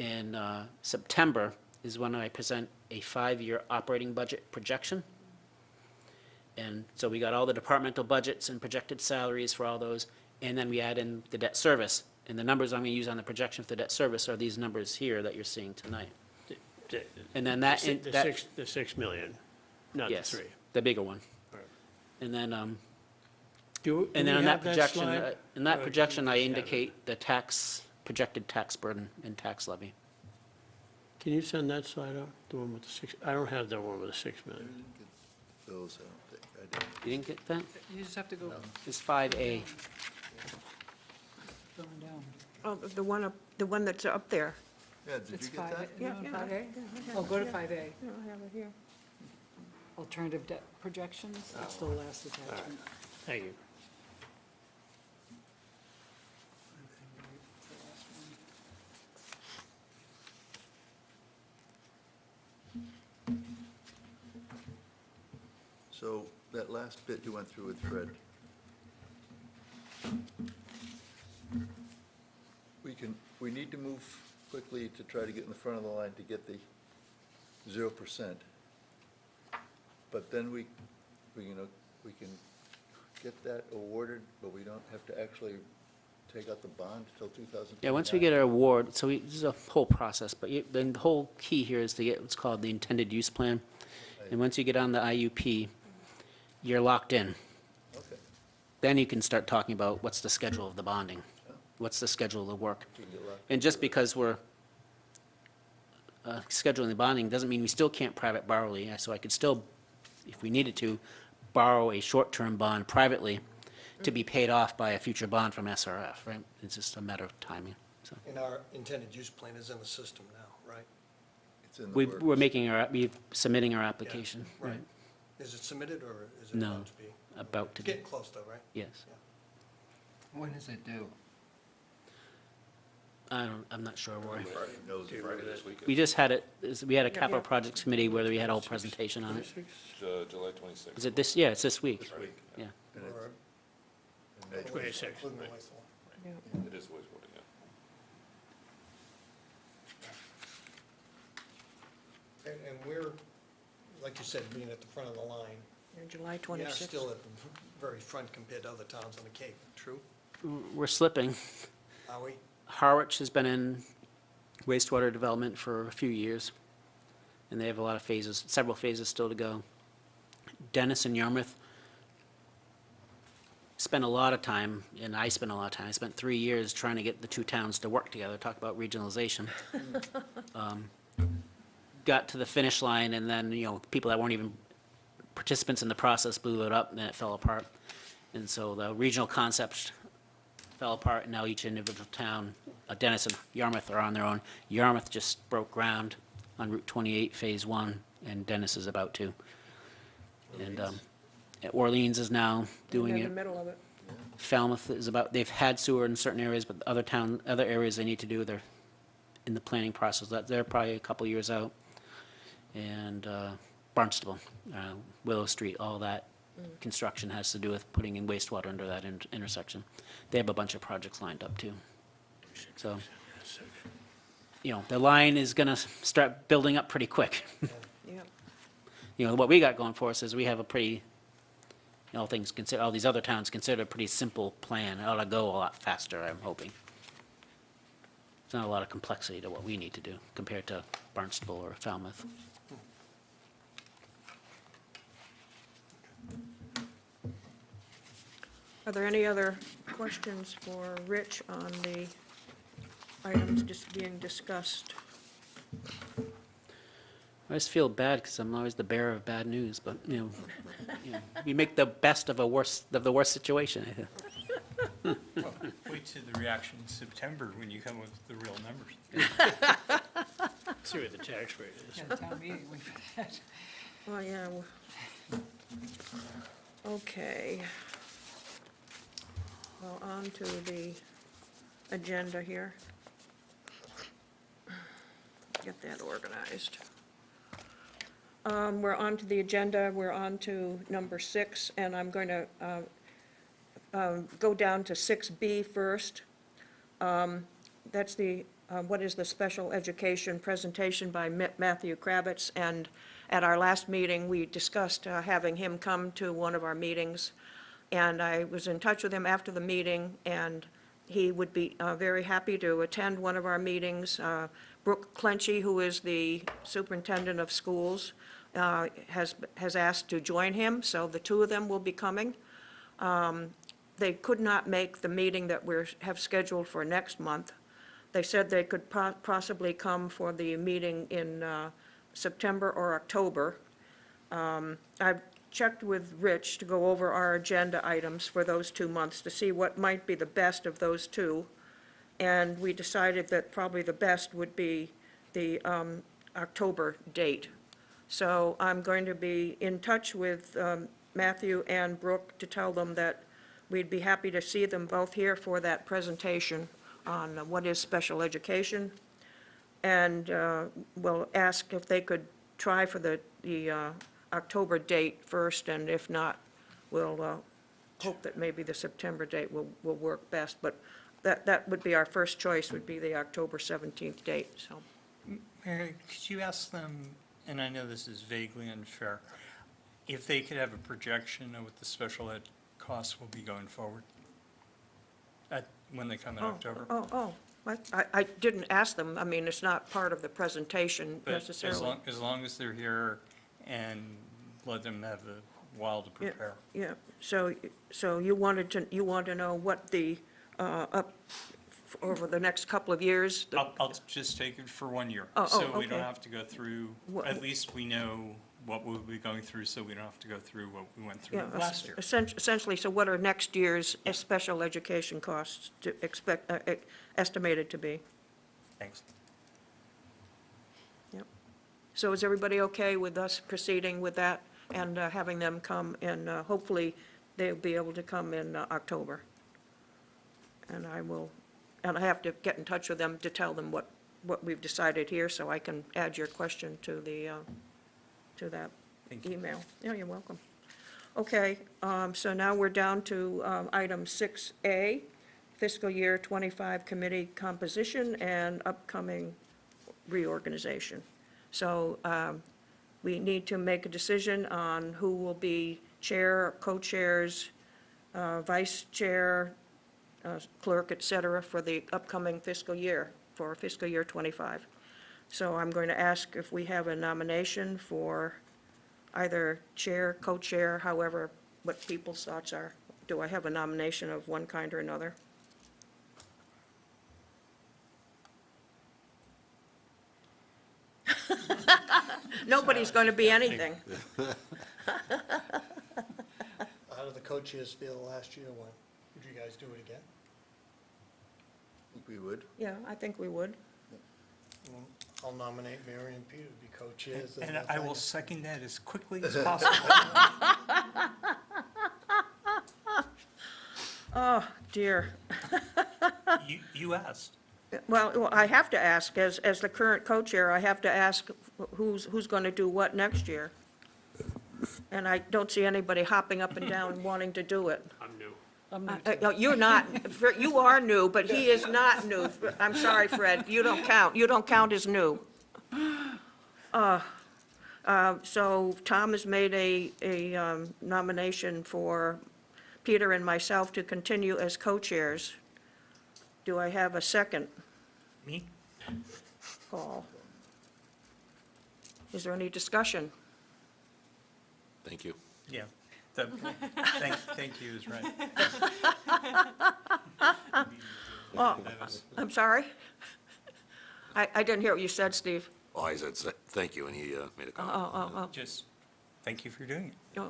in September is when I present a 5-year operating budget projection. And so we got all the departmental budgets and projected salaries for all those, and then we add in the debt service. And the numbers I'm going to use on the projection for the debt service are these numbers here that you're seeing tonight. And then that, The 6 million, not the yes, 3. the bigger one. Right. And then, Do and we then on that have that projection, slide? in that Or projection, do I you just have it? indicate the tax, projected tax burden and tax levy. Can you send that slide out, the one with the 6, I don't have the one with the 6 I million. didn't get those, I don't think, I didn't. You didn't get that? You just have to go It's 5A. going down. Oh, the one that's up there. Yeah, did It's you get 5A. that? You Yeah, on yeah, 5A? yeah, Oh, go to yeah. 5A. I don't have it here. Alternative debt projections, that's the last attachment. Thank you. So that last bit you went through with Fred. We need to move quickly to try to get in the front of the line to get the 0%. But then we can get that awarded, but we don't have to actually take out the bond till 2029. Yeah, once we get our award, so this is a whole process, but then the whole key here is to get what's called the intended use plan. And once you get on the IUP, you're locked in. Okay, Then you can start talking about what's the schedule of the bonding, what's the schedule of the work. we can get locked. And just because we're scheduling the bonding doesn't mean we still can't private borrow. So I could still, if we needed to, borrow a short-term bond privately to be paid off by a future bond from SRF, right? It's just a matter of timing, so. And our intended use plan is in the system now, right? It's in the We're works. making we're submitting our application, Right. right? Is it submitted or is it No, about to be? about to be, Getting close though, right? yes. When is it due? I'm not sure, Roy. Friday, Friday this weekend. We just had we had a capital projects committee where we had a whole presentation on it. July 26th. Is it this, yeah, it's this week, Friday. yeah. And it's- Or- and that's- 26, Including the right. wastewater. It is wastewater, yeah. And we're, like you said, being at the front of the line, July we are 26th. still at the very front compared to other towns on the Cape, true? We're slipping. Are we? Harwich has been in wastewater development for a few years, and they have a lot of phases, several phases still to go. Dennis and Yarmouth spent a lot of time, and I spent a lot of time, I spent 3 years trying to get the two towns to work together, talk about regionalization. Got to the finish line, and then, people that weren't even participants in the process blew it up, and then it fell apart. And so the regional concept fell apart, and now each individual town, Dennis and Yarmouth are on their own. Yarmouth just broke ground on Route 28, Phase 1, and Dennis is about to. And Orleans is now doing In it. the middle of it. Falmouth is about, they've had sewer in certain areas, but other areas they need to do, they're in the planning process. They're probably a couple years out. And Barnstable, Willow Street, all that construction has to do with putting in wastewater under that intersection. They have a bunch of projects lined up too. So, the line is gonna start building up pretty quick. Yeah. What we got going for us is we have a pretty, all things considered, all these other towns consider a pretty simple plan. It ought to go a lot faster, I'm hoping. There's not a lot of complexity to what we need to do compared to Barnstable or Falmouth. Are there any other questions for Rich on the items just being discussed? I just feel bad because I'm always the bearer of bad news, but, we make the best of the worst situation. Wait till the reaction in September when you come with the real numbers. See what the tax rate is. Yeah, town meeting, we've had. Oh, yeah. Okay. Well, on to the agenda here. Get that organized. We're on to the agenda, we're on to number 6, and I'm going to go down to 6B first. That's the, what is the special education presentation by Matthew Kravitz, and at our last meeting, we discussed having him come to one of our meetings, and I was in touch with him after the meeting, and he would be very happy to attend one of our meetings. Brooke Clenchy, who is the superintendent of schools, has asked to join him, so the two of them will be coming. They could not make the meeting that we have scheduled for next month. They said they could possibly come for the meeting in September or October. I've checked with Rich to go over our agenda items for those 2 months to see what might be the best of those two. And we decided that probably the best would be the October date. So I'm going to be in touch with Matthew and Brooke to tell them that we'd be happy to see them both here for that presentation on what is special education. And we'll ask if they could try for the October date first, and if not, we'll hope that maybe the September date will work best. But that would be our first choice, would be the October 17th date, so. Mary, could you ask them, and I know this is vaguely unfair, if they could have a projection of what the special ed costs will be going forward when they come in October? I didn't ask them. I mean, it's not part of the presentation But necessarily. as long as they're here and let them have a while to prepare. Yeah, so you want to know what the, over the next couple of years? I'll just take it for 1 year. Oh, So we okay. don't have to go through, at least we know what we'll be going through, so we don't have to go through what we went through Yeah, last year. Essentially, so what are next year's special education costs to estimated to be? Thanks. Yep. So is everybody okay with us proceeding with that and having them come, and hopefully they'll be able to come in October? And I have to get in touch with them to tell them what we've decided here, so I can add your question to that Thank you. email. Yeah, you're welcome. Okay, so now we're down to item 6A, fiscal year '25 committee composition and upcoming reorganization. So we need to make a decision on who will be chair, co-chairs, vice chair, clerk, et cetera, for the upcoming fiscal year, for fiscal year '25. So I'm going to ask if we have a nomination for either chair, co-chair, however, what people's thoughts are. Do I have a nomination of one kind or another? Nobody's going to be anything. How did the co-chairs feel last year? Would you guys do it again? I think we would. Yeah, I think we would. I'll nominate Mary and Peter to be co-chairs. And I will second that as quickly as possible. Oh, dear. You asked. Well, I have to ask, as the current co-chair, I have to ask who's going to do what next year. And I don't see anybody hopping up and down wanting to do it. I'm new. I'm new No, you're not, you are new, but he is not new. I'm sorry, Fred, you don't count. You don't count as new. So Tom has made a nomination for Peter and myself to continue as co-chairs. Do I have a second? Me? Paul? Is there any discussion? Thank you. Yeah. Thank you is right. Oh, I'm sorry? I didn't hear what you said, Steve. Oh, I said, thank you, and he made a comment. Just, thank you for doing it.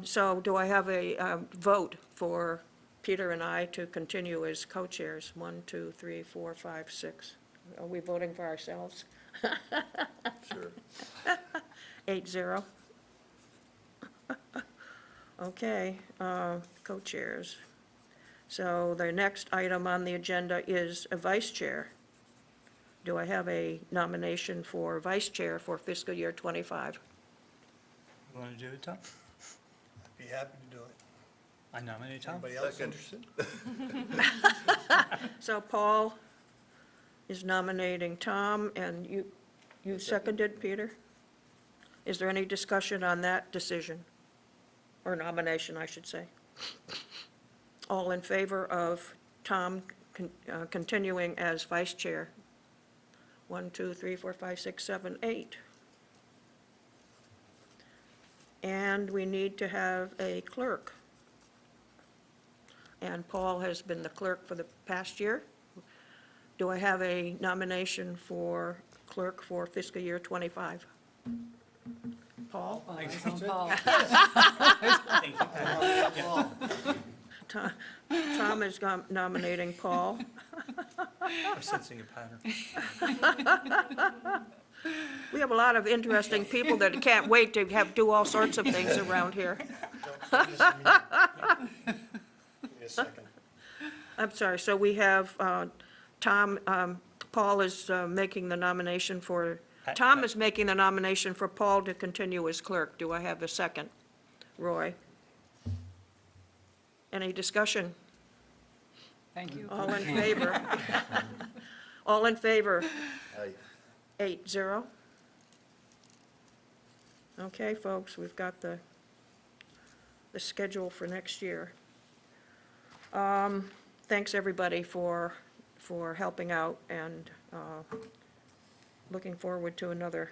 So do I have a vote for Peter and I to continue as co-chairs? 1, 2, 3, 4, 5, 6. Are we voting for ourselves? Sure. 8-0. Okay, co-chairs. So the next item on the agenda is a vice chair. Do I have a nomination for vice chair for fiscal year '25? You want to do it, Tom? Be happy to do it. I nominate Tom. Anybody else Second. interested? So Paul is nominating Tom, and you seconded, Peter? Is there any discussion on that decision? Or nomination, I should say. All in favor of Tom continuing as vice chair? 1, 2, 3, 4, 5, 6, 7, 8. And we need to have a clerk. And Paul has been the clerk for the past year. Do I have a nomination for clerk for fiscal year '25? Paul? Thank you. Tom is nominating Paul. I'm sensing a pattern. We have a lot of interesting people that can't wait to do all sorts of things around here. Give me a second. I'm sorry, so we have Tom, Paul is making the nomination for, Tom is making the nomination for Paul to continue as clerk. Do I have a second? Roy? Any discussion? Thank you. All in favor? All in favor? Aye. 8-0. Okay, folks, we've got the schedule for next year. Thanks, everybody, for helping out, and looking forward to another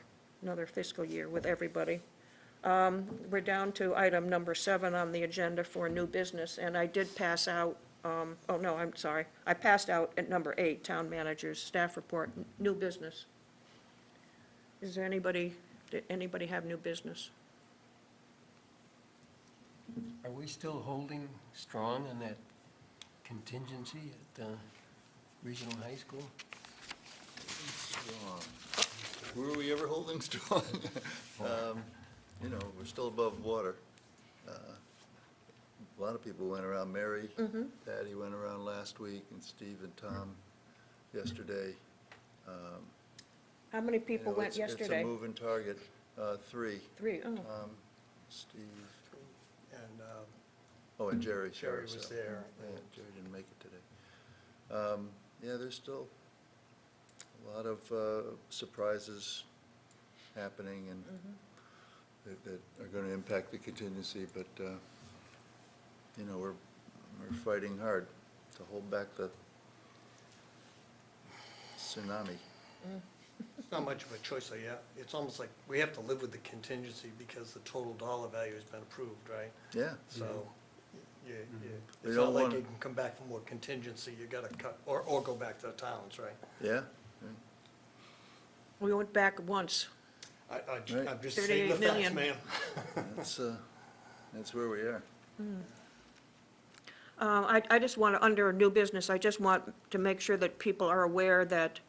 fiscal year with everybody. We're down to item number 7 on the agenda for new business, and I did pass out, oh, no, I'm sorry. I passed out at number 8, Town Manager's Staff Report, new business. Is there anybody, did anybody have new business? Are we still holding strong on that contingency at regional high school? Strong. Were we ever holding strong? You know, we're still above water. A lot of people went around. Mary, Patty went around last week, and Steve and Tom yesterday. How many people You know, went It's yesterday? a moving target. 3. 3, oh. Steve, And oh, and Jerry. Jerry was so- there. Yeah, Jerry didn't make it today. Yeah, there's still a lot of surprises happening and that are going to impact the contingency, but, you know, we're we're fighting hard to hold back the tsunami. It's not much of a choice, though, yeah. It's almost like we have to live with the contingency because the total dollar value has been approved, right? Yeah. So, We it's don't not like wanna- you can come back for more contingency, you gotta cut, or go back to the towns, right? Yeah? We went back once. Right. I'm just stating the 38 facts, million. ma'am. That's where we are. I just want to, under new business, I just want to make sure that people are aware that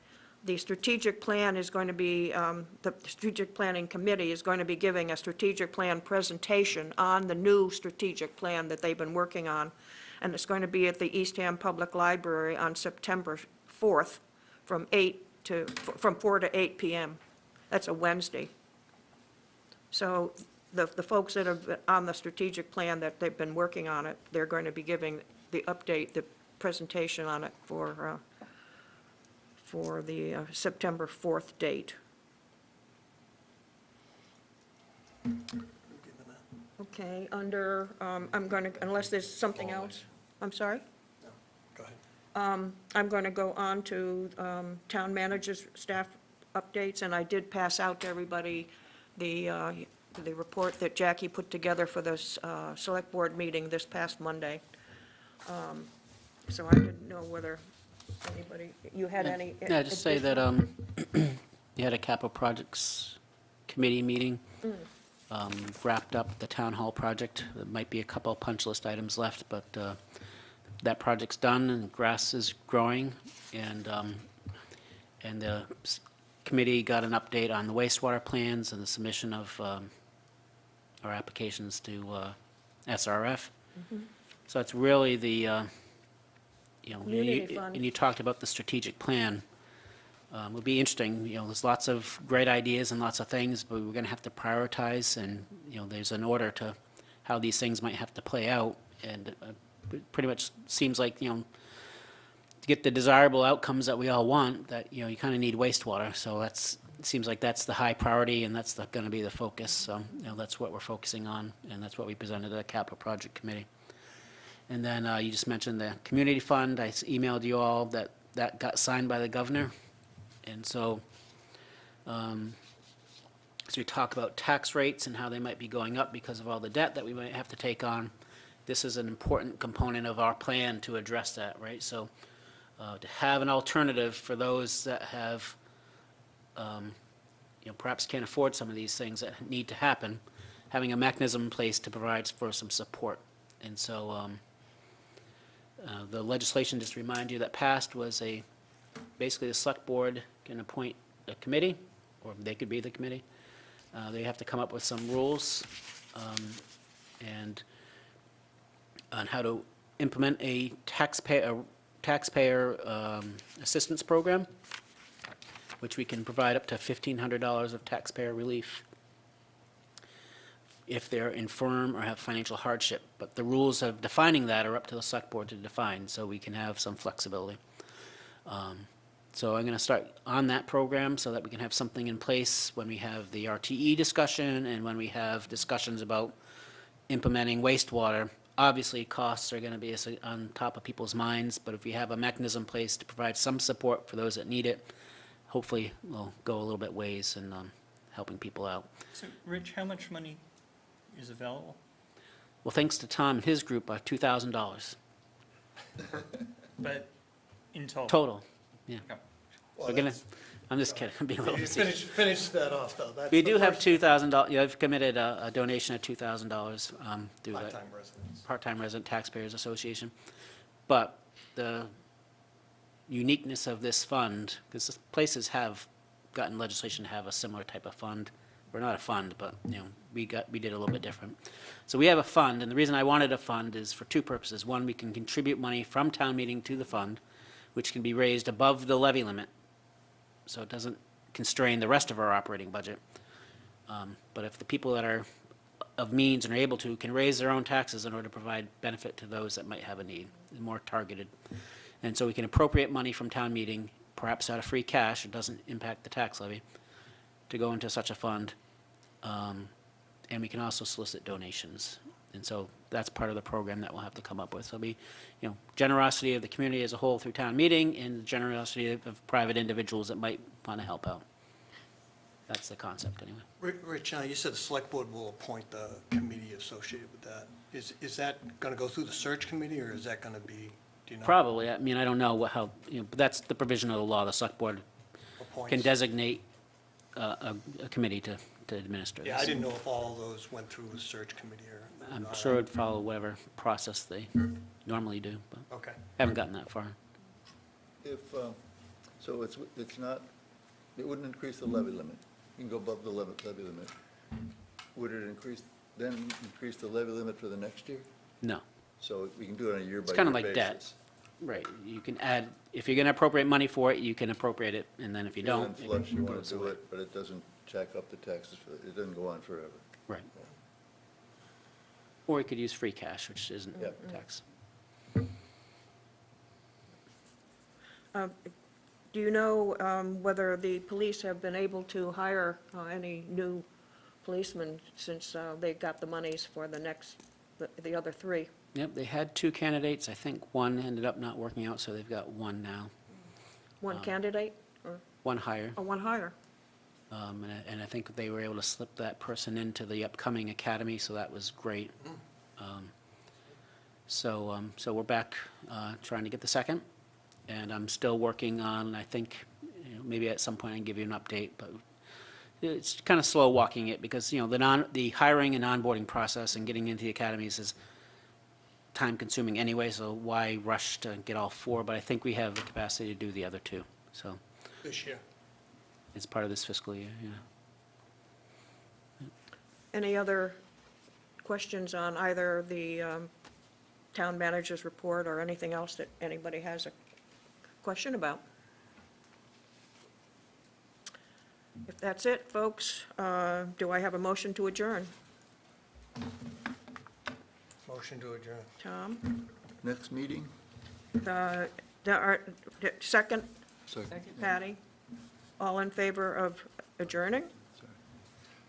the strategic plan is going to be, the Strategic Planning Committee is going to be giving a strategic plan presentation on the new strategic plan that they've been working on, and it's going to be at the Eastham Public Library on September 4th from 4 to 8 p.m. That's a Wednesday. So the folks that have been on the strategic plan, that they've been working on it, they're going to be giving the update, the presentation on it for the September 4th date. Okay, under, I'm going to, unless there's something else, I'm sorry? Go ahead. I'm going to go on to town manager's staff updates, and I did pass out to everybody the report that Jackie put together for this select board meeting this past Monday. So I didn't know whether anybody, you had any? Yeah, just say that additional- you had a capital projects committee meeting. Wrapped up the town hall project. There might be a couple punch list items left, but that project's done and grass is growing. And the committee got an update on the wastewater plans and the submission of our applications to SRF. So it's really the, Community fund. and you talked about the strategic plan. It would be interesting, there's lots of great ideas and lots of things, but we're going to have to prioritize, and, there's an order to how these things might have to play out, and it pretty much seems like, to get the desirable outcomes that we all want, that, you kind of need wastewater, so it seems like that's the high priority, and that's going to be the focus, so, that's what we're focusing on, and that's what we presented to the capital project committee. And then you just mentioned the community fund. I emailed you all that got signed by the governor. And so, as we talk about tax rates and how they might be going up because of all the debt that we might have to take on, this is an important component of our plan to address that, right? So, to have an alternative for those that have, perhaps can't afford some of these things that need to happen, having a mechanism in place to provide for some support. And so, the legislation, just to remind you, that passed was basically the select board can appoint a committee, or they could be the committee. They have to come up with some rules and on how to implement a taxpayer assistance program, which we can provide up to $1,500 of taxpayer relief if they're infirm or have financial hardship. But the rules of defining that are up to the select board to define, so we can have some flexibility. So I'm going to start on that program so that we can have something in place when we have the RTE discussion and when we have discussions about implementing wastewater. Obviously, costs are going to be on top of people's minds, but if we have a mechanism in place to provide some support for those that need it, hopefully we'll go a little bit ways in helping people out. So, Rich, how much money is available? Well, thanks to Tom and his group, $2,000 But in total? total. Yeah. Okay. We're gonna. I'm just kidding. I'm being a little You facetious. finish that off, though. That's We the do have first $2,000. I've committed a donation of $2,000 through the Part-time residents. Part-Time Resident Taxpayers Association. But the uniqueness of this fund, because places have gotten legislation to have a similar type of fund. We're not a fund, but, we did a little bit different. So we have a fund, and the reason I wanted a fund is for two purposes. One, we can contribute money from town meeting to the fund, which can be raised above the levy limit, so it doesn't constrain the rest of our operating budget. But if the people that are of means and are able to can raise their own taxes in order to provide benefit to those that might have a need, more targeted. And so we can appropriate money from town meeting, perhaps out of free cash, it doesn't impact the tax levy, to go into such a fund. And we can also solicit donations. And so that's part of the program that we'll have to come up with. So it'll be, generosity of the community as a whole through town meeting and generosity of private individuals that might want to help out. That's the concept, anyway. Rich, you said the select board will appoint the committee associated with that. Is that going to go through the search committee, or is that going to be, do you know? Probably, I mean, I don't know how, but that's the provision of the law. The select board can Appoints? designate a committee to administer this. Yeah, I didn't know if all those went through the search committee or. I'm sure it'd follow whatever process they normally do, but Okay. haven't gotten that far. If, so it's not, it wouldn't increase the levy limit. You can go above the levy limit. Would it increase the levy limit for the next year? No. So we can do it on a year by year basis. It's kind of like debt. Right, you can add, if you're going to appropriate money for it, you can appropriate it, and then if you don't. If you're in flush, you want goes to do away. it, but it doesn't jack up the taxes, it doesn't go on forever. Right. Or you could use free cash, which isn't Yep. tax. Do you know whether the police have been able to hire any new policemen since they got the monies for the other three? Yep, they had 2 candidates. I think one ended up not working out, so they've got one now, One candidate or one hire. one hire? And I think they were able to slip that person into the upcoming academy, so that was great. So we're back trying to get the second, and I'm still working on, I think, maybe at some point I can give you an update, but it's kind of slow walking it because, the hiring and onboarding process and getting into the academies is time-consuming anyway, so why rush to get all 4? But I think we have the capacity to do the other 2, so This year. it's part of this fiscal year, yeah. Any other questions on either the town manager's report or anything else that anybody has a question about? If that's it, folks, do I have a motion to adjourn? Motion to adjourn. Tom? Next meeting? Second, Second. Patty? All in favor of adjourning?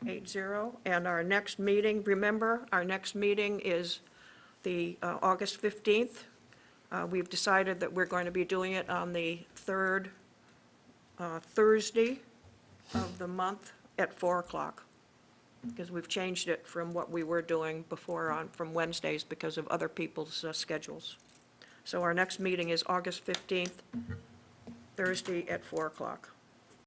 8-0. And our next meeting, remember, our next meeting is the August 15th. We've decided that we're going to be doing it on the third Thursday of the month at 4 o'clock, because we've changed it from what we were doing before from Wednesdays because of other people's schedules. So our next meeting is August 15th, Thursday at 4 o'clock.